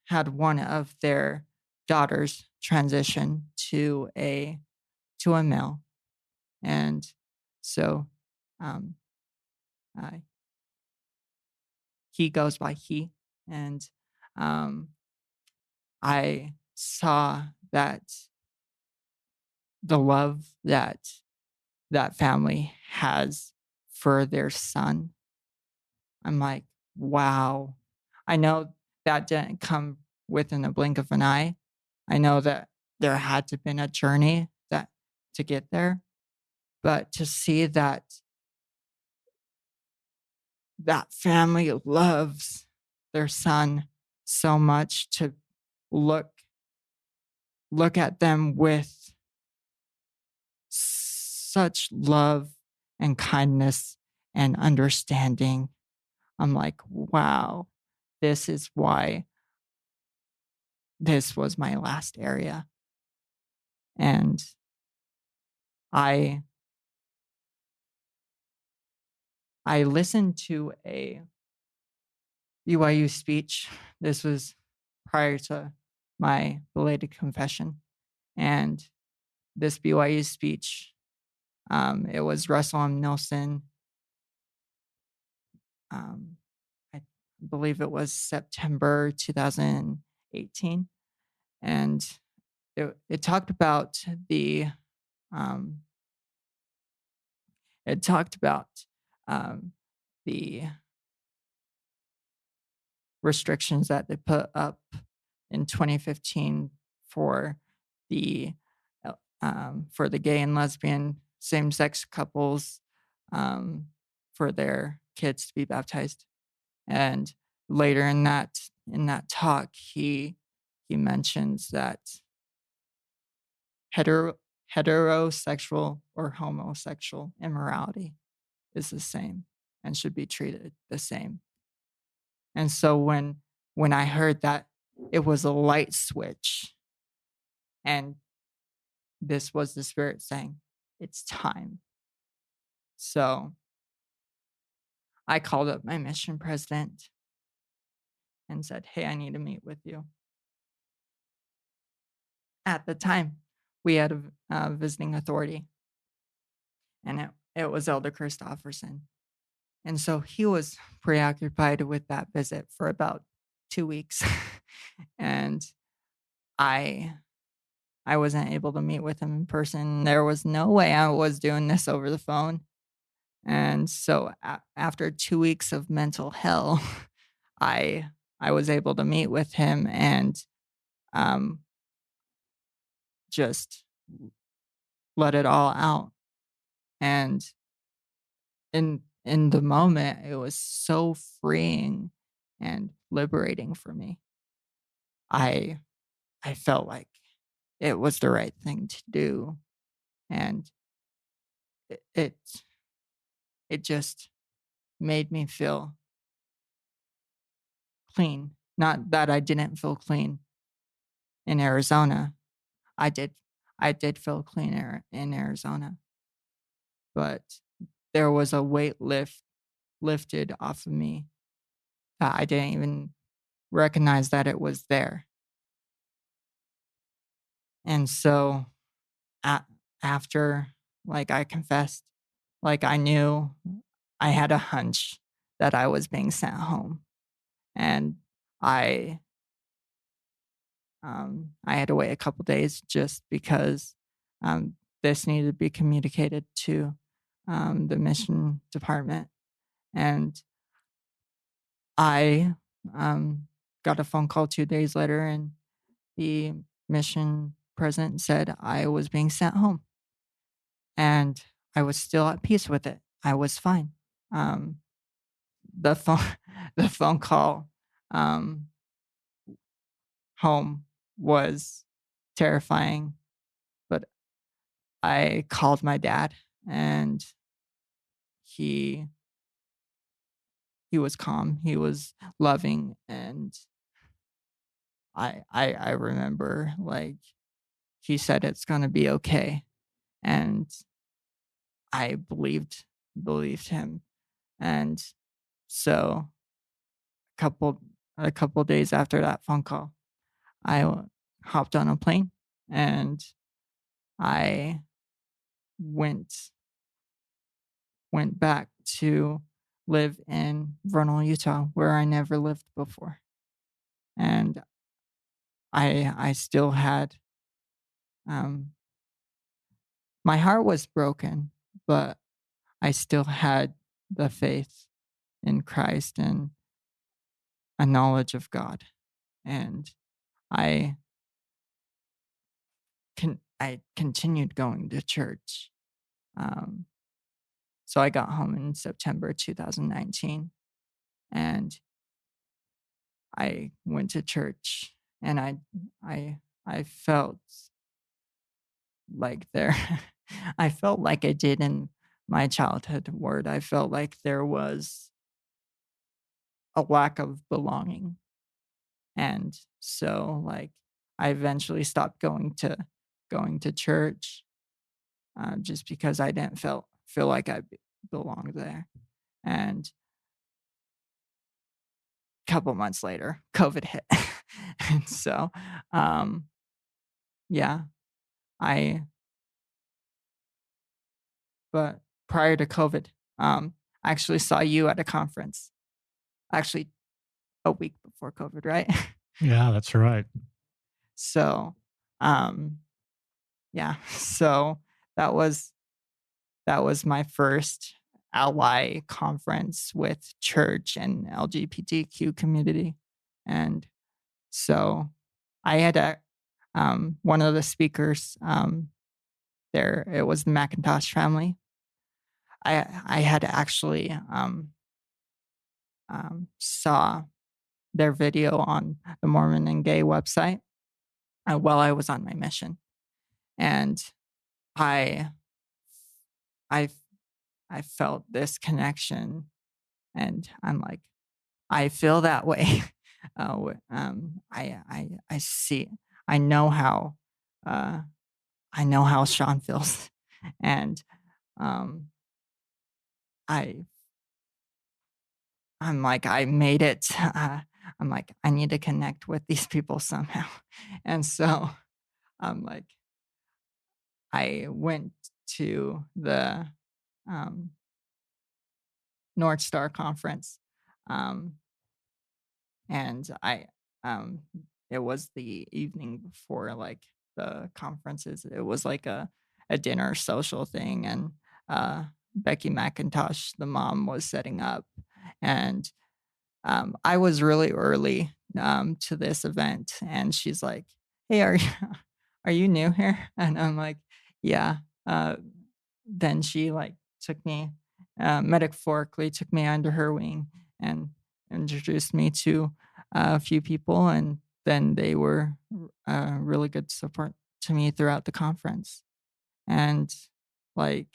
had one of their daughters transition to a male, and so um uh, he goes by he, and um I saw that the love that family has for their son. I'm like, wow. I know that didn't come within a blink of an eye. I know that there had to have been a journey that to get there, but to see that family loves their son so much, to look look at them with such love and kindness and understanding. I'm like, wow, this is why this was my last area. And I listened to a BYU speech. This was prior to my belated confession. And this BYU speech, it was Russell M. Nelson. I believe it was September 2018. And it talked about um, it talked about the restrictions that they put up in 2015 for the gay and lesbian same-sex couples, for their kids to be baptized. And later in that talk, he mentions that heterosexual or homosexual immorality is the same and should be treated the same. And so when I heard that, it was a light switch. And this was the Spirit saying, it's time. So I called up my mission president and said, hey, I need to meet with you. At the time, we had a visiting authority, and it was Elder Christofferson. And so he was preoccupied with that visit for about 2 weeks. And I wasn't able to meet with him in person. There was no way I was doing this over the phone. And so after 2 weeks of mental hell, I was able to meet with him and just let it all out. And in the moment, it was so freeing and liberating for me. I felt like it was the right thing to do, and it just made me feel clean. Not that I didn't feel clean in Arizona. I did feel clean in Arizona, but there was a weight lifted off of me that I didn't even recognize that it was there. And so after, like, I confessed, like, I knew, I had a hunch that I was being sent home. And I had to wait a couple days just because this needed to be communicated to the mission department. And I got a phone call 2 days later, and the mission president said I was being sent home. And I was still at peace with it. I was fine. The phone the phone call home was terrifying, but I called my dad, and he was calm, he was loving, and I remember, like, he said it's gonna be okay, and I believed him. And so a couple days after that phone call, I hopped on a plane, and I went back to live in Vernal, Utah, where I never lived before. And I still had my heart was broken, but I still had the faith in Christ and a knowledge of God. And I I continued going to church. So I got home in September 2019, and I went to church, and I felt like there I felt like I did in my childhood ward. I felt like there was a lack of belonging. And so, like, I eventually stopped going to going to church, just because I didn't feel like I belonged there. And a couple months later, COVID hit. And so, um, yeah, I, but prior to COVID, I actually saw you at a conference, actually a week before COVID, right? Yeah, that's right. So, um, yeah, so that was that was my first ally conference with church and LGBTQ community. And so I had one of the speakers there, it was the Macintosh family. I had actually saw their video on the Mormon and Gay website while I was on my mission. And I I I felt this connection, and I'm like, I feel that way. I see. I know how. Uh, I know how Sean feels, and um, I I'm like, I made it. I'm like, I need to connect with these people somehow, and so I'm like, I went to the um, North Star conference, um, and um, it was the evening before like the conferences. It was like a dinner social thing, and Becky McIntosh, the mom, was setting up, and I was really early to this event, and she's like, "Hey, are you are you new here?" And I'm like, "Yeah." Then she like took me metaphorically took me under her wing and introduced me to a few people, and then they were really good support to me throughout the conference. And like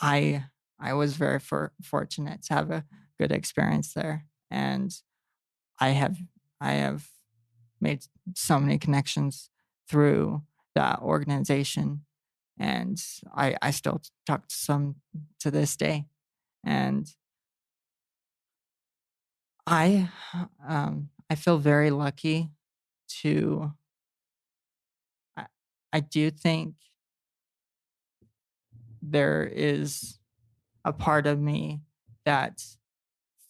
I I was very fortunate to have a good experience there, and I have I have made so many connections through that organization, and I still talk to some to this day. And I I feel very lucky to I, I do think there is a part of me that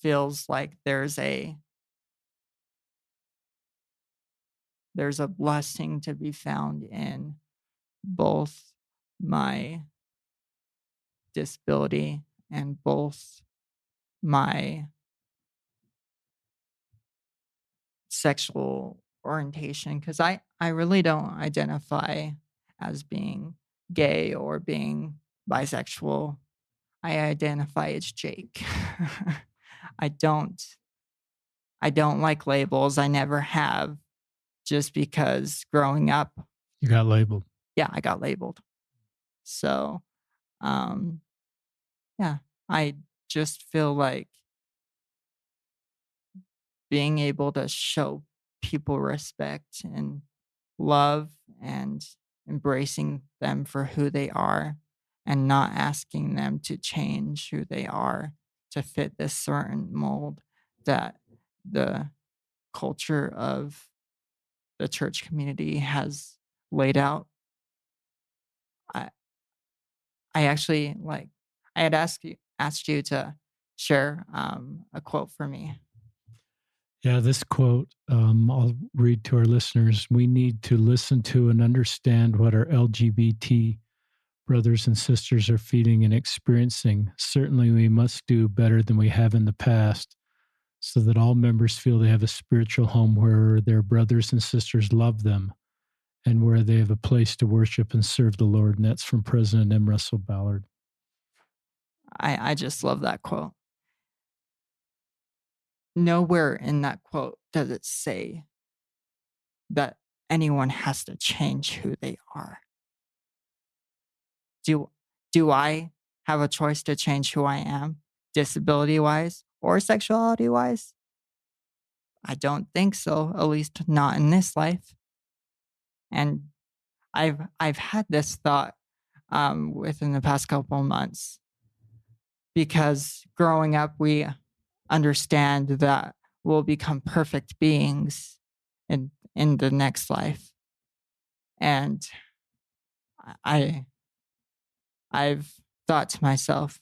feels like there's a blessing to be found in both my disability and both my sexual orientation, because I really don't identify as being gay or being bisexual. I identify as Jake. I don't I don't like labels. I never have, just because growing up, You got labeled. yeah, I got labeled. So, um yeah, I just feel like being able to show people respect and love and embracing them for who they are and not asking them to change who they are to fit this certain mold that the culture of the church community has laid out. I I actually like I had asked you to share a quote for me. Yeah, this quote I'll read to our listeners. We need to listen to and understand what our LGBT brothers and sisters are feeling and experiencing. Certainly, we must do better than we have in the past so that all members feel they have a spiritual home where their brothers and sisters love them and where they have a place to worship and serve the Lord. And that's from President M. Russell Ballard. I just love that quote. Nowhere in that quote does it say that anyone has to change who they are. Do I have a choice to change who I am, disability wise or sexuality wise? I don't think so, at least not in this life. And I've had this thought within the past couple of months, because growing up we understand that we'll become perfect beings in the next life. And I I've thought to myself,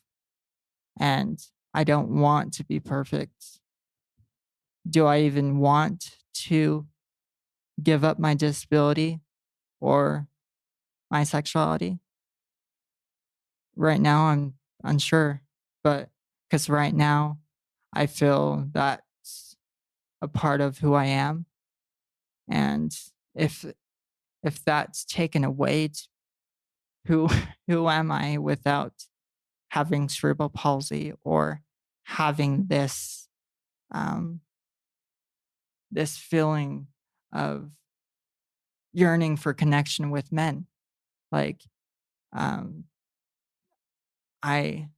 and I don't want to be perfect. Do I even want to give up my disability or my sexuality? Right now, I'm unsure, but because right now I feel that's a part of who I am. And if that's taken away, who who am I without having cerebral palsy or having um, this feeling of yearning for connection with men? Like, um, I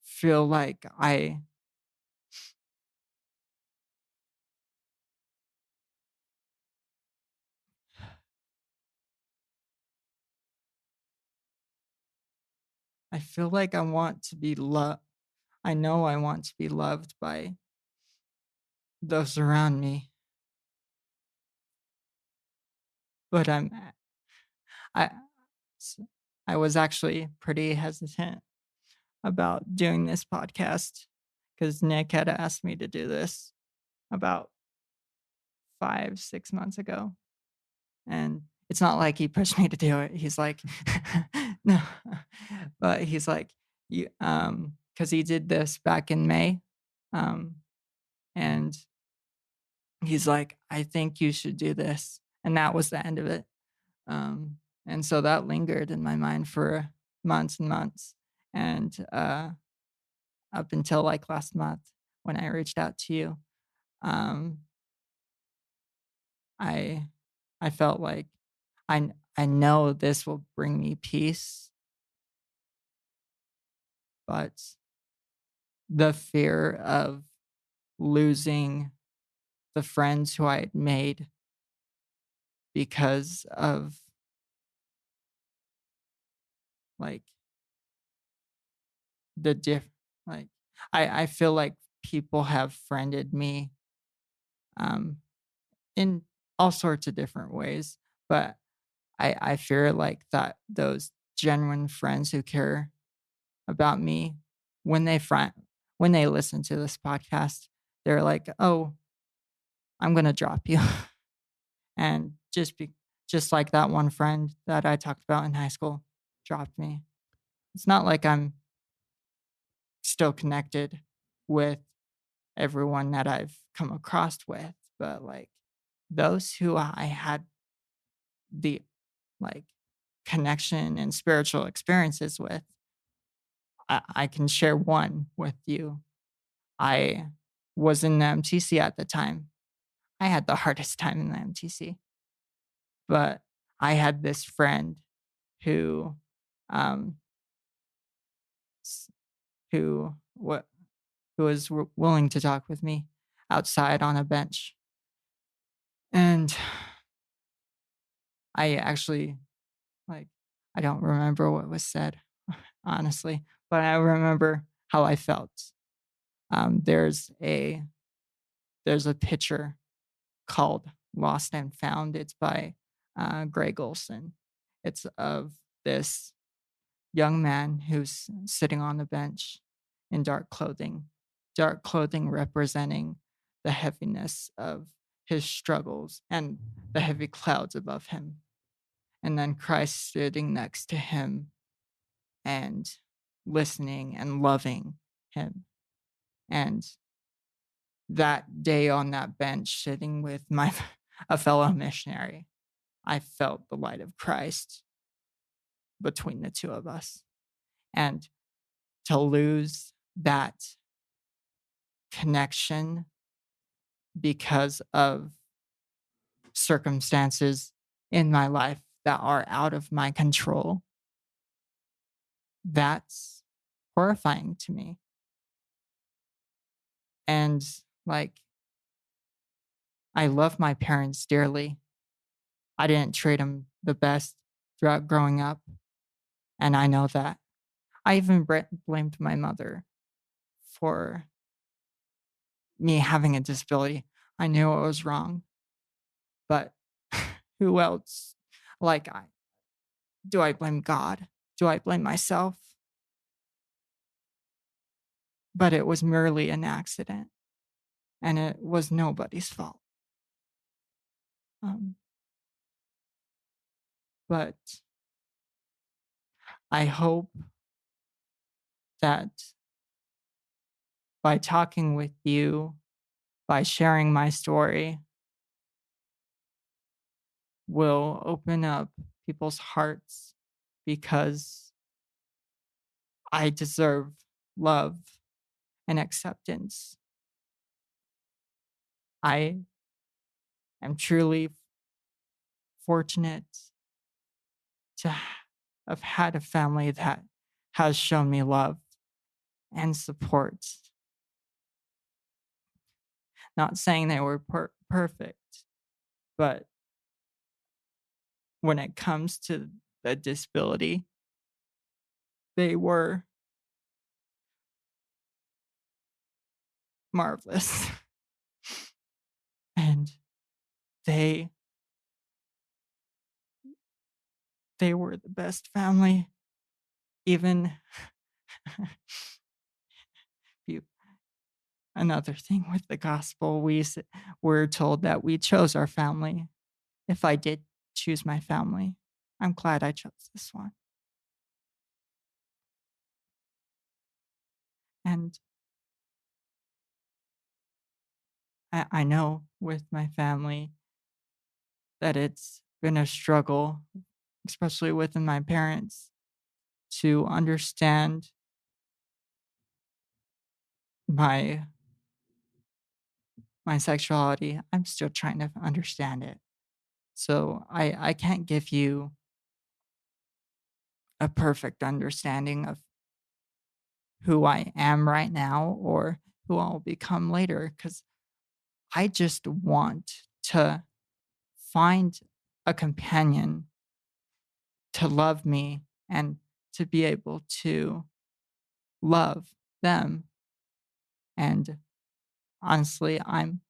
feel like I feel like I want to be loved. I know I want to be loved by those around me, but I s- I was actually pretty hesitant about doing this podcast because Nick had asked me to do this about 5, 6 months ago. And it's not like he pushed me to do it. He's like, no, but he's like, you, because he did this back in May. And he's like, I think you should do this. And that was the end of it. And so that lingered in my mind for months and months. And up until like last month when I reached out to you, um, I I felt like I know this will bring me peace, but the fear of losing the friends who I had made because of like the diff like I feel like people have friended me um in all sorts of different ways, but I fear like that those genuine friends who care about me, when when they listen to this podcast, they're like, "Oh, I'm gonna drop you," and just like that one friend that I talked about in high school dropped me. It's not like I'm still connected with everyone that I've come across with, but like those who I had the like connection and spiritual experiences with, I can share one with you. I was in the MTC at the time. I had the hardest time in the MTC, but I had this friend who, um, s- what who was willing to talk with me outside on a bench, and I actually like I don't remember what was said, honestly, but I remember how I felt. Um, there's a there's a picture called Lost and Found. It's by Greg Olson. It's of this young man who's sitting on the bench in dark clothing representing the heaviness of his struggles and the heavy clouds above him. And then Christ sitting next to him and listening and loving him. And that day on that bench, sitting with a fellow missionary, I felt the light of Christ between the two of us. And to lose that connection because of circumstances in my life that are out of my control, that's horrifying to me. And like, I love my parents dearly. I didn't treat him the best throughout growing up. And I know that. I even blamed my mother for me having a disability. I knew it was wrong, but who else? Like, do I blame God? Do I blame myself? But it was merely an accident, and it was nobody's fault. Um, but I hope that by talking with you, by sharing my story, will open up people's hearts, because I deserve love and acceptance. I am truly fortunate to have had a family that has shown me love and support. Not saying they were perfect, but when it comes to the disability, they were marvelous. And they were the best family. Even another thing with the gospel, we're told that we chose our family. If I did choose my family, I'm glad I chose this one. And I know with my family that it's been a struggle, especially within my parents, to understand my sexuality. I'm still trying to understand it. So I can't give you a perfect understanding of who I am right now or who I'll become later, because I just want to find a companion to love me and to be able to love them. And honestly, I'm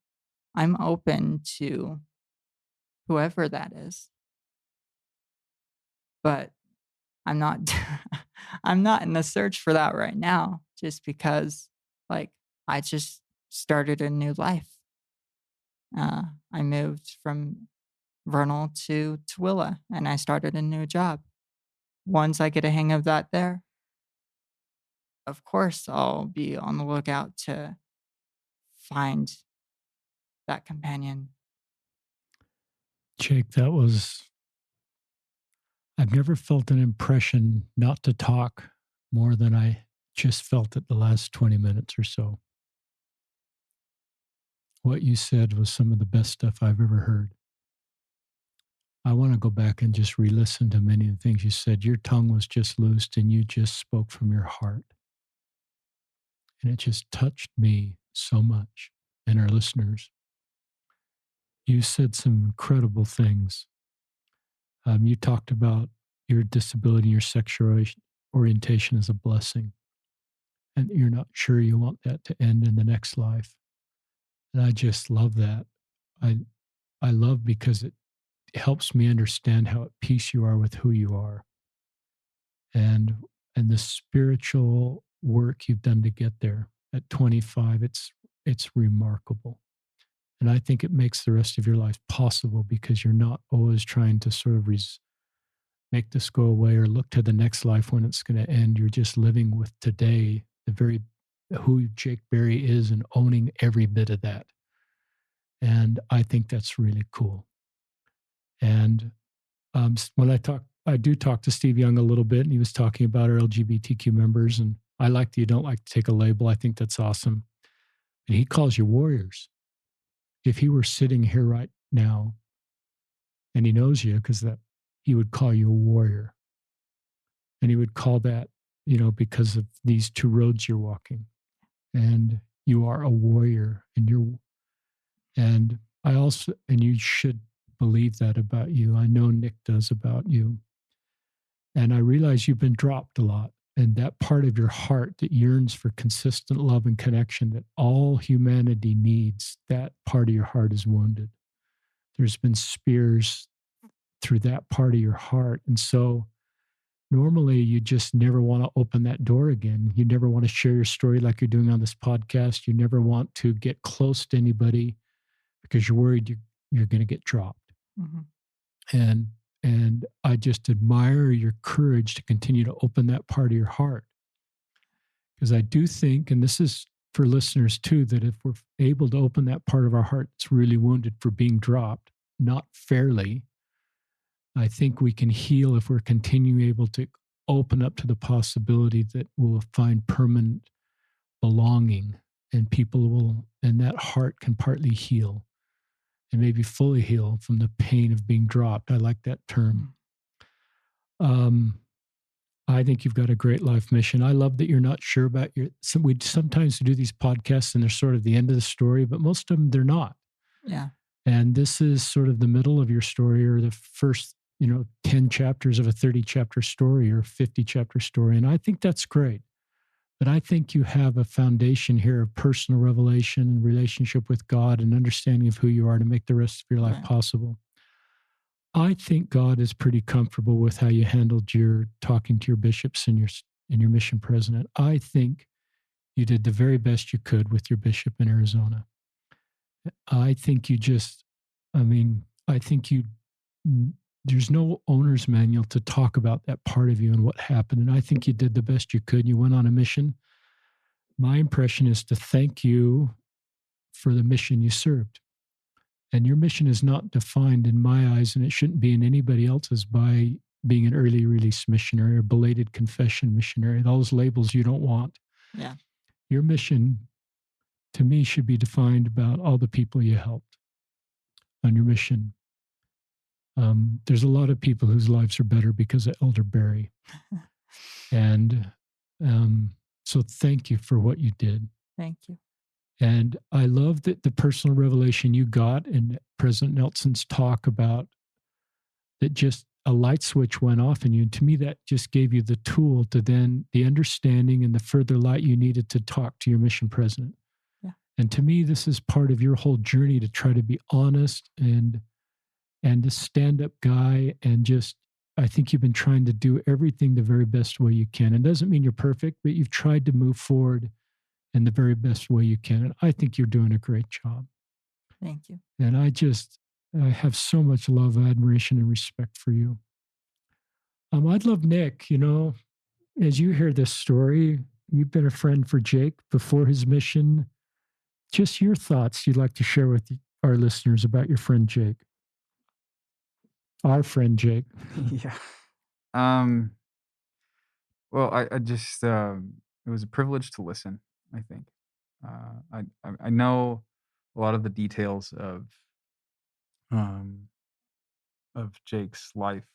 open to whoever that is. But I'm not I'm not in the search for that right now, just because, like, I just started a new life. I moved from Vernal to Tooele, and I started a new job. Once I get a hang of that there, of course, I'll be on the lookout to find that companion. Jake, I've never felt an impression not to talk more than I just felt it the last 20 minutes or so. What you said was some of the best stuff I've ever heard. I want to go back and just re listen to many of the things you said. Your tongue was just loosed and you just spoke from your heart. And it just touched me so much and our listeners. You said some incredible things. You talked about your disability, your sexual orientation as a blessing, and you're not sure you want that to end in the next life. And I just love that. I I love because it helps me understand how at peace you are with who you are, and the spiritual work you've done to get there at 25. It's remarkable. And I think it makes the rest of your life possible because you're not always trying to sort of make this go away or look to the next life when it's going to end. You're just living with today, the very who Jake Berry is, and owning every bit of that. And I think that's really cool. And when I do talk to Steve Young a little bit, and he was talking about our LGBTQ members. And I like that you don't like to take a label. I think that's awesome. And he calls you warriors. If he were sitting here right now, and he knows you, because that he would call you a warrior, and he would call that, because of these two roads you're walking, and you are a warrior, and you should believe that about you. I know Nick does about you. And I realize you've been dropped a lot. And that part of your heart that yearns for consistent love and connection that all humanity needs, that part of your heart is wounded. There's been spears through that part of your heart. And so normally you just never want to open that door again. You never want to share your story like you're doing on this podcast. You never want to get close to anybody because you're worried you're going to get dropped. Mm-hmm. And I just admire your courage to continue to open that part of your heart. Because I do think, and this is for listeners too, that if we're able to open that part of our heart that's really wounded for being dropped, not fairly, I think we can heal if we're continuing able to open up to the possibility that we'll find permanent belonging and people will, and that heart can partly heal and maybe fully heal from the pain of being dropped. I like that term. I think you've got a great life mission. I love that you're not sure about we sometimes do these podcasts and they're sort of the end of the story, but most of them, they're not. Yeah. And this is sort of the middle of your story or the first, 10 chapters of a 30 chapter story or 50 chapter story. And I think that's great. But I think you have a foundation here of personal revelation and relationship with God and understanding of who you are to make the rest of your life possible. I think God is pretty comfortable with how you handled your talking to your bishops and your mission president. I think you did the very best you could with your bishop in Arizona. I think there's no owner's manual to talk about that part of you and what happened. And I think you did the best you could. You went on a mission. My impression is to thank you for the mission you served. And your mission is not defined in my eyes, and it shouldn't be in anybody else's, by being an early release missionary or belated confession missionary, those labels you don't want. Yeah. Your mission, to me, should be defined about all the people you helped on your mission. There's a lot of people whose lives are better because of Elder Barry. And so thank you for what you did. Thank you. And I love that the personal revelation you got in President Nelson's talk about that, just a light switch went off in you. And to me, that just gave you the tool to then the understanding and the further light you needed to talk to your mission president. Yeah. And to me, this is part of your whole journey to try to be honest and a stand-up guy. And just, I think you've been trying to do everything the very best way you can. It doesn't mean you're perfect, but you've tried to move forward in the very best way you can. And I think you're doing a great job. Thank you. And I have so much love, admiration, and respect for you. I'd love Nick, as you hear this story, you've been a friend for Jake before his mission. Just your thoughts you'd like to share with our listeners about your friend Jake. Our friend Jake. Yeah. Well, I just it was a privilege to listen, I think. I know a lot of the details of Jake's life,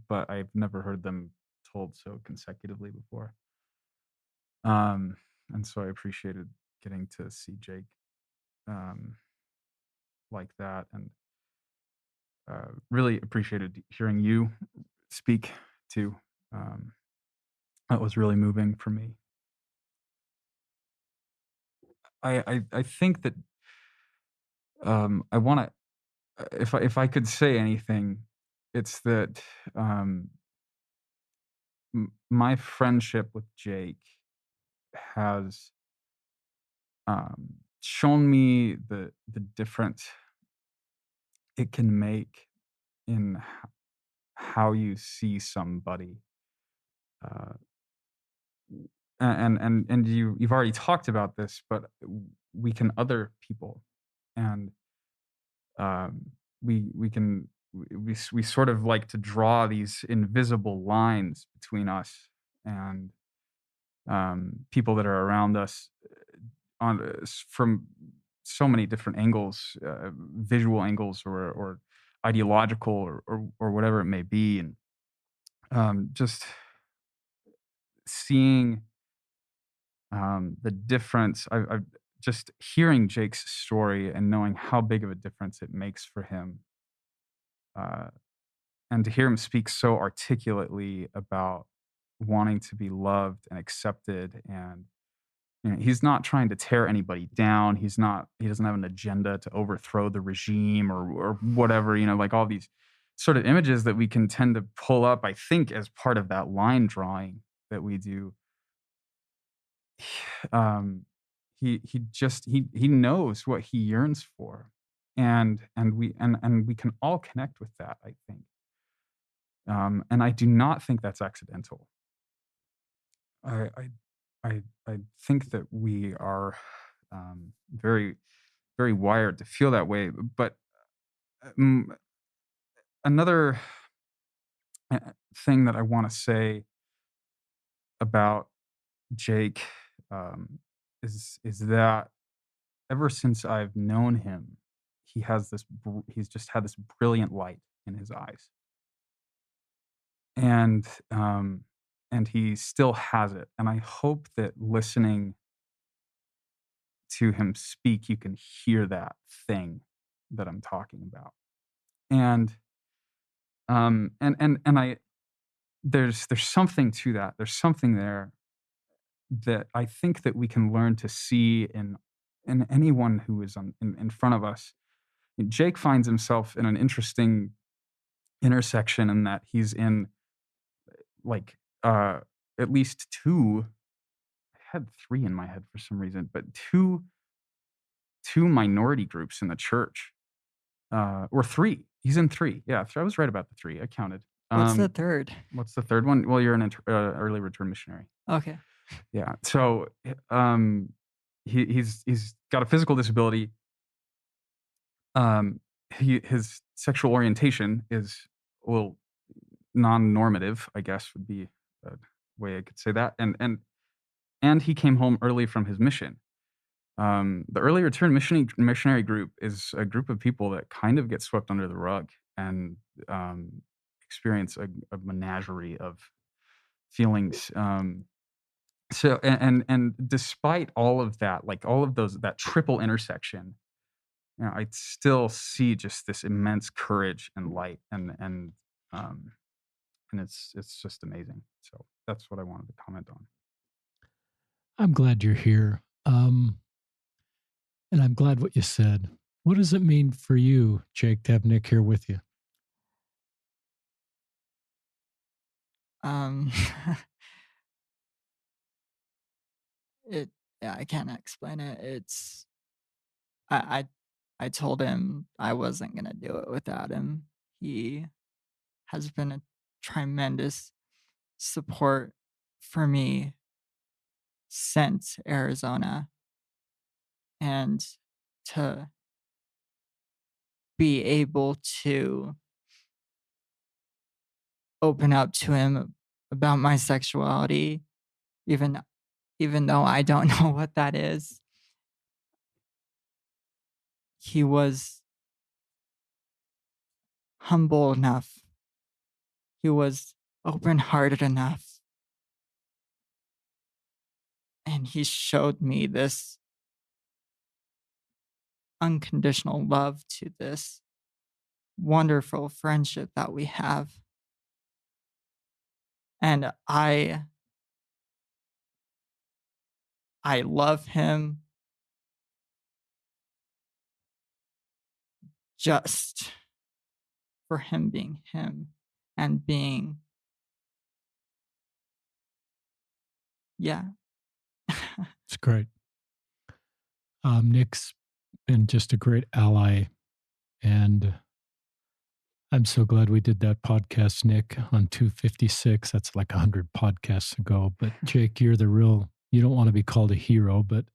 but I've never heard them told so consecutively before. And so I appreciated getting to see Jake like that, and really appreciated hearing you speak too. That was really moving for me. I think that I want to, if I could say anything, it's that my friendship with Jake has shown me the difference it can make in how you see somebody. Uh, and you've already talked about this, but we can other people, and we sort of like to draw these invisible lines between us and people that are around us from so many different angles, visual angles or ideological or whatever it may be, and just seeing the difference. I've just hearing Jake's story and knowing how big of a difference it makes for him uh, and to hear him speak so articulately about wanting to be loved and accepted, and he's not trying to tear anybody down. He doesn't have an agenda to overthrow the regime or whatever, like all these sort of images that we can tend to pull up, I think, as part of that line drawing that we do. Um, he knows what he yearns for, and we can all connect with that, I think. And I do not think that's accidental. I I I think that we are very, very wired to feel that way. But um, another thing that I want to say about Jake, is that ever since I've known him, he's just had this brilliant light in his eyes, and um, and he still has it. And I hope that listening to him speak, you can hear that thing that I'm talking about. And and I there's something to that. There's something there that I think that we can learn to see in anyone who is in front of us. Jake finds himself in an interesting intersection in that he's in, like, at least two. I had three in my head for some reason, but two minority groups in the church, or three. He's in three. Yeah, I was right about the three. I counted. What's the third? What's the third one? Well, you're an early return missionary. Okay. Yeah. So, he's got a physical disability. Um, his sexual orientation is a little non-normative, I guess would be a way I could say that. And he came home early from his mission. The early return missionary group is a group of people that kind of get swept under the rug and experience a menagerie of feelings. So and despite all of that, like all of that triple intersection, I still see just this immense courage and light, um, and it's just amazing. So that's what I wanted to comment on. I'm glad you're here. And I'm glad what you said. What does it mean for you, Jake, to have Nick here with you? Um, it yeah, I can't explain it. I I told him I wasn't gonna do it without him. He has been a tremendous support for me since Arizona, and to be able to open up to him about my sexuality, even even though I don't know what that is. He was humble enough. He was open-hearted enough, and he showed me this unconditional love to this wonderful friendship that we have. And I love him just for him being him and being, yeah. It's great. Nick's been just a great ally, and I'm so glad we did that podcast, Nick, on 256. That's like 100 podcasts ago. But Jake, you don't want to be called a hero, but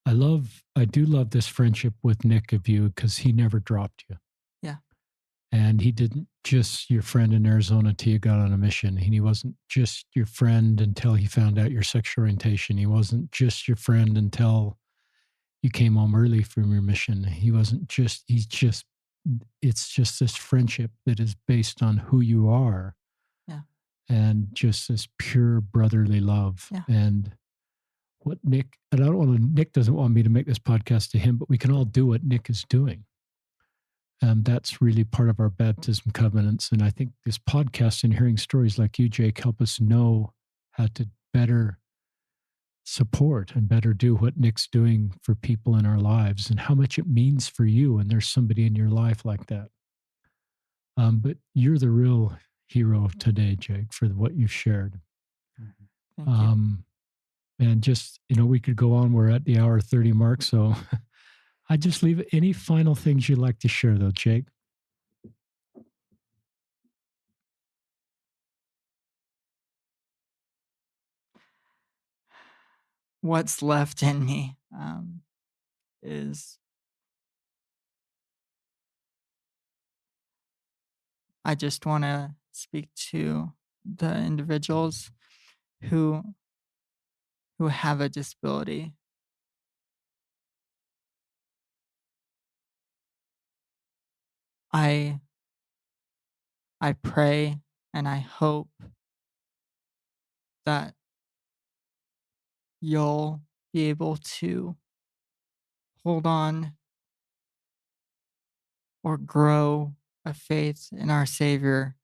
I do love this friendship with Nick of you because he never dropped you. Yeah. And he didn't just your friend in Arizona till you got on a mission. And he wasn't just your friend until he found out your sexual orientation. He wasn't just your friend until you came home early from your mission. It's just this friendship that is based on who you are. Yeah. And just this pure brotherly love. Yeah. And Nick doesn't want me to make this podcast to him, but we can all do what Nick is doing. That's really part of our baptism covenants. And I think this podcast and hearing stories like you, Jake, help us know how to better support and better do what Nick's doing for people in our lives and how much it means for you. And there's somebody in your life like that. But you're the real hero of today, Jake, for what you've shared. Thank you. And just, we could go on. We're at the hour 30 mark. So I just leave any final things you'd like to share, though, Jake. What's left in me is I just want to speak to the individuals who have a disability. I pray and I hope that you'll be able to hold on or grow a faith in our Savior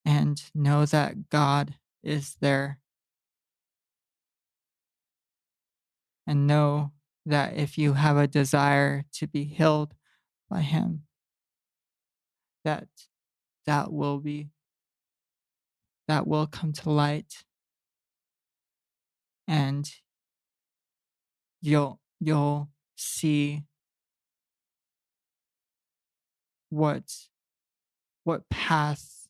and know that God is there, and know that if you have a desire to be healed by Him, that that will come to light, and you'll see what path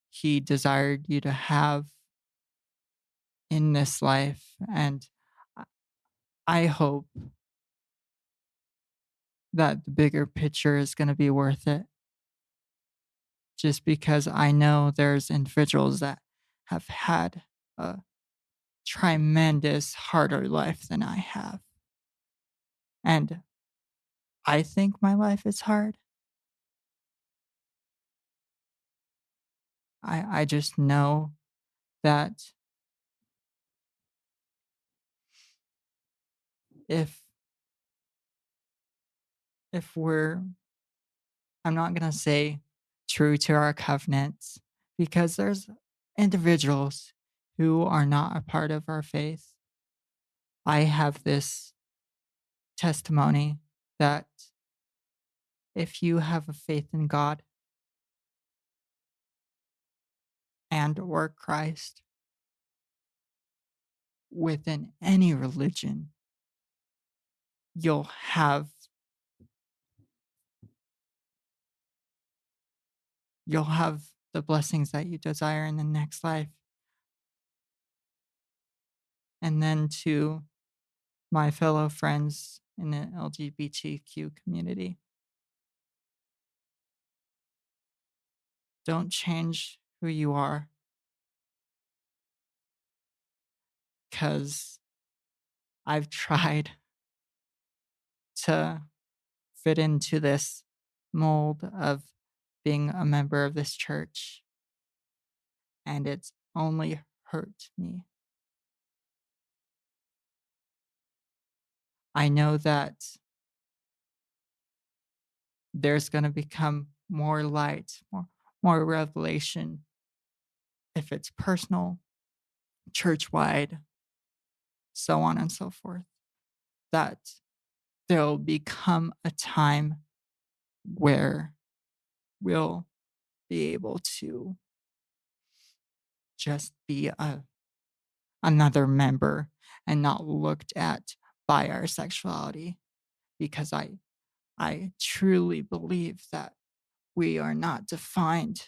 He desired you to have in this life. And I hope that the bigger picture is going to be worth it, just because I know there's individuals that have had a tremendous harder life than I have. And I think my life is hard. I just know that if we're, I'm not going to say true to our covenants, because there's individuals who are not a part of our faith. I have this testimony that if you have a faith in God and or Christ within any religion, you'll have the blessings that you desire in the next life. And then to my fellow friends in the LGBTQ community, don't change who you are, because I've tried to fit into this mold of being a member of this church, and it's only hurt me. I know that there's going to become more light, more revelation, if it's personal, church-wide, so on and so forth, that there'll become a time where we'll be able to just be another member and not looked at by our sexuality, because I truly believe that we are not defined,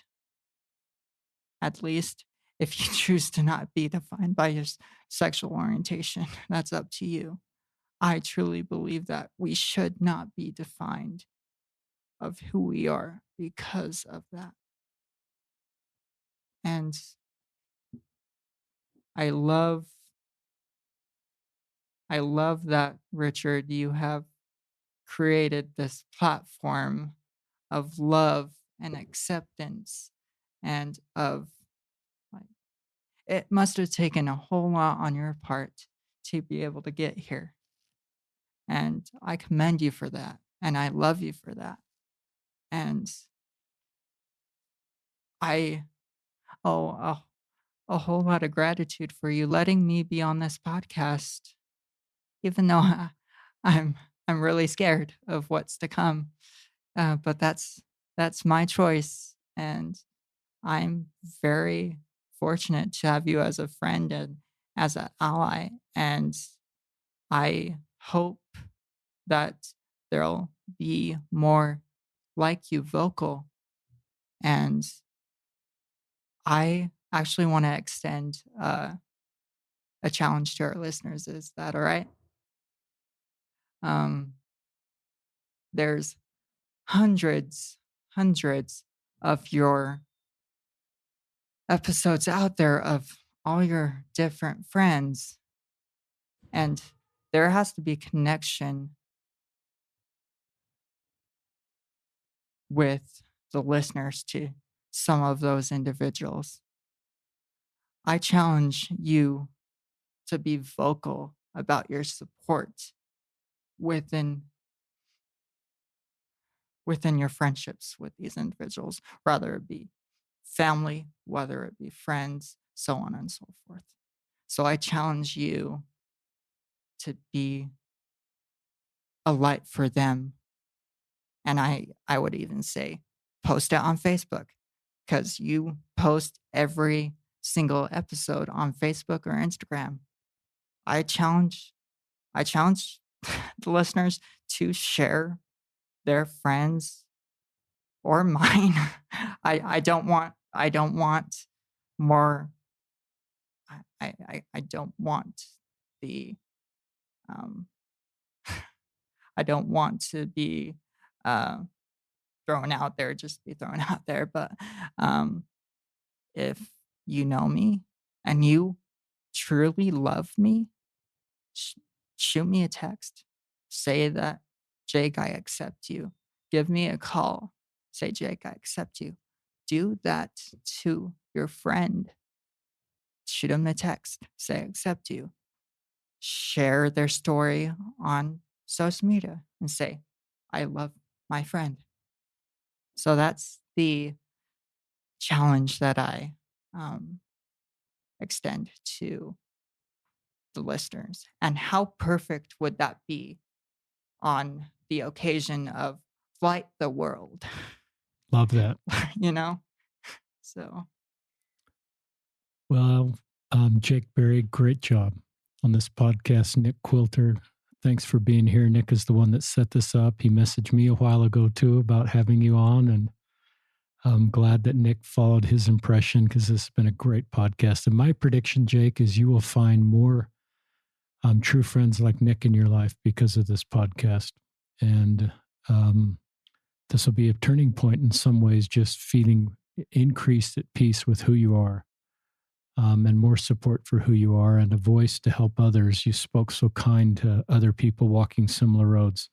at least if you choose to not be defined by your sexual orientation. That's up to you. I truly believe that we should not be defined of who we are because of that. And I love that, Richard, you have created this platform of love and acceptance, and of, like, it must have taken a whole lot on your part to be able to get here. And I commend you for that. And I love you for that. And I owe a whole lot of gratitude for you letting me be on this podcast, even though I'm I'm really scared of what's to come. But that's my choice, and I'm very fortunate to have you as a friend and as an ally. And I hope that there'll be more like you vocal. And I actually want to extend a challenge to our listeners. Is that all right? Um, there's hundreds of your episodes out there of all your different friends. And there has to be connection with the listeners to some of those individuals. I challenge you to be vocal about your support within your friendships with these individuals, whether it be family, whether it be friends, so on and so forth. So I challenge you to be a light for them. And I would even say post it on Facebook, because you post every single episode on Facebook or Instagram. I challenge the listeners to share their friends or mine. I don't want more. I don't want the I don't want to be uh, thrown out there, just be thrown out there. But if you know me and you truly love me, shoot me a text. Say that, Jake, I accept you. Give me a call. Say, Jake, I accept you. Do that to your friend. Shoot them a text. Say, I accept you. Share their story on social media and say, I love my friend. So that's the challenge that I extend to the listeners. And how perfect would that be on the occasion of Flight the World? Love that. You know? So, Well, Jake Berry, great job on this podcast. Nick Quilter, thanks for being here. Nick is the one that set this up. He messaged me a while ago too about having you on, and I'm glad that Nick followed his impression, because this has been a great podcast. And my prediction, Jake, is you will find more true friends like Nick in your life because of this podcast. And this will be a turning point in some ways, just feeling increased at peace with who you are, and more support for who you are, and a voice to help others. You spoke so kind to other people walking similar roads.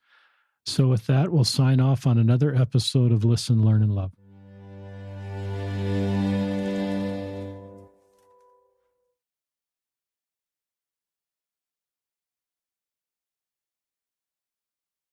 So with that, we'll sign off on another episode of Listen, Learn, and Love.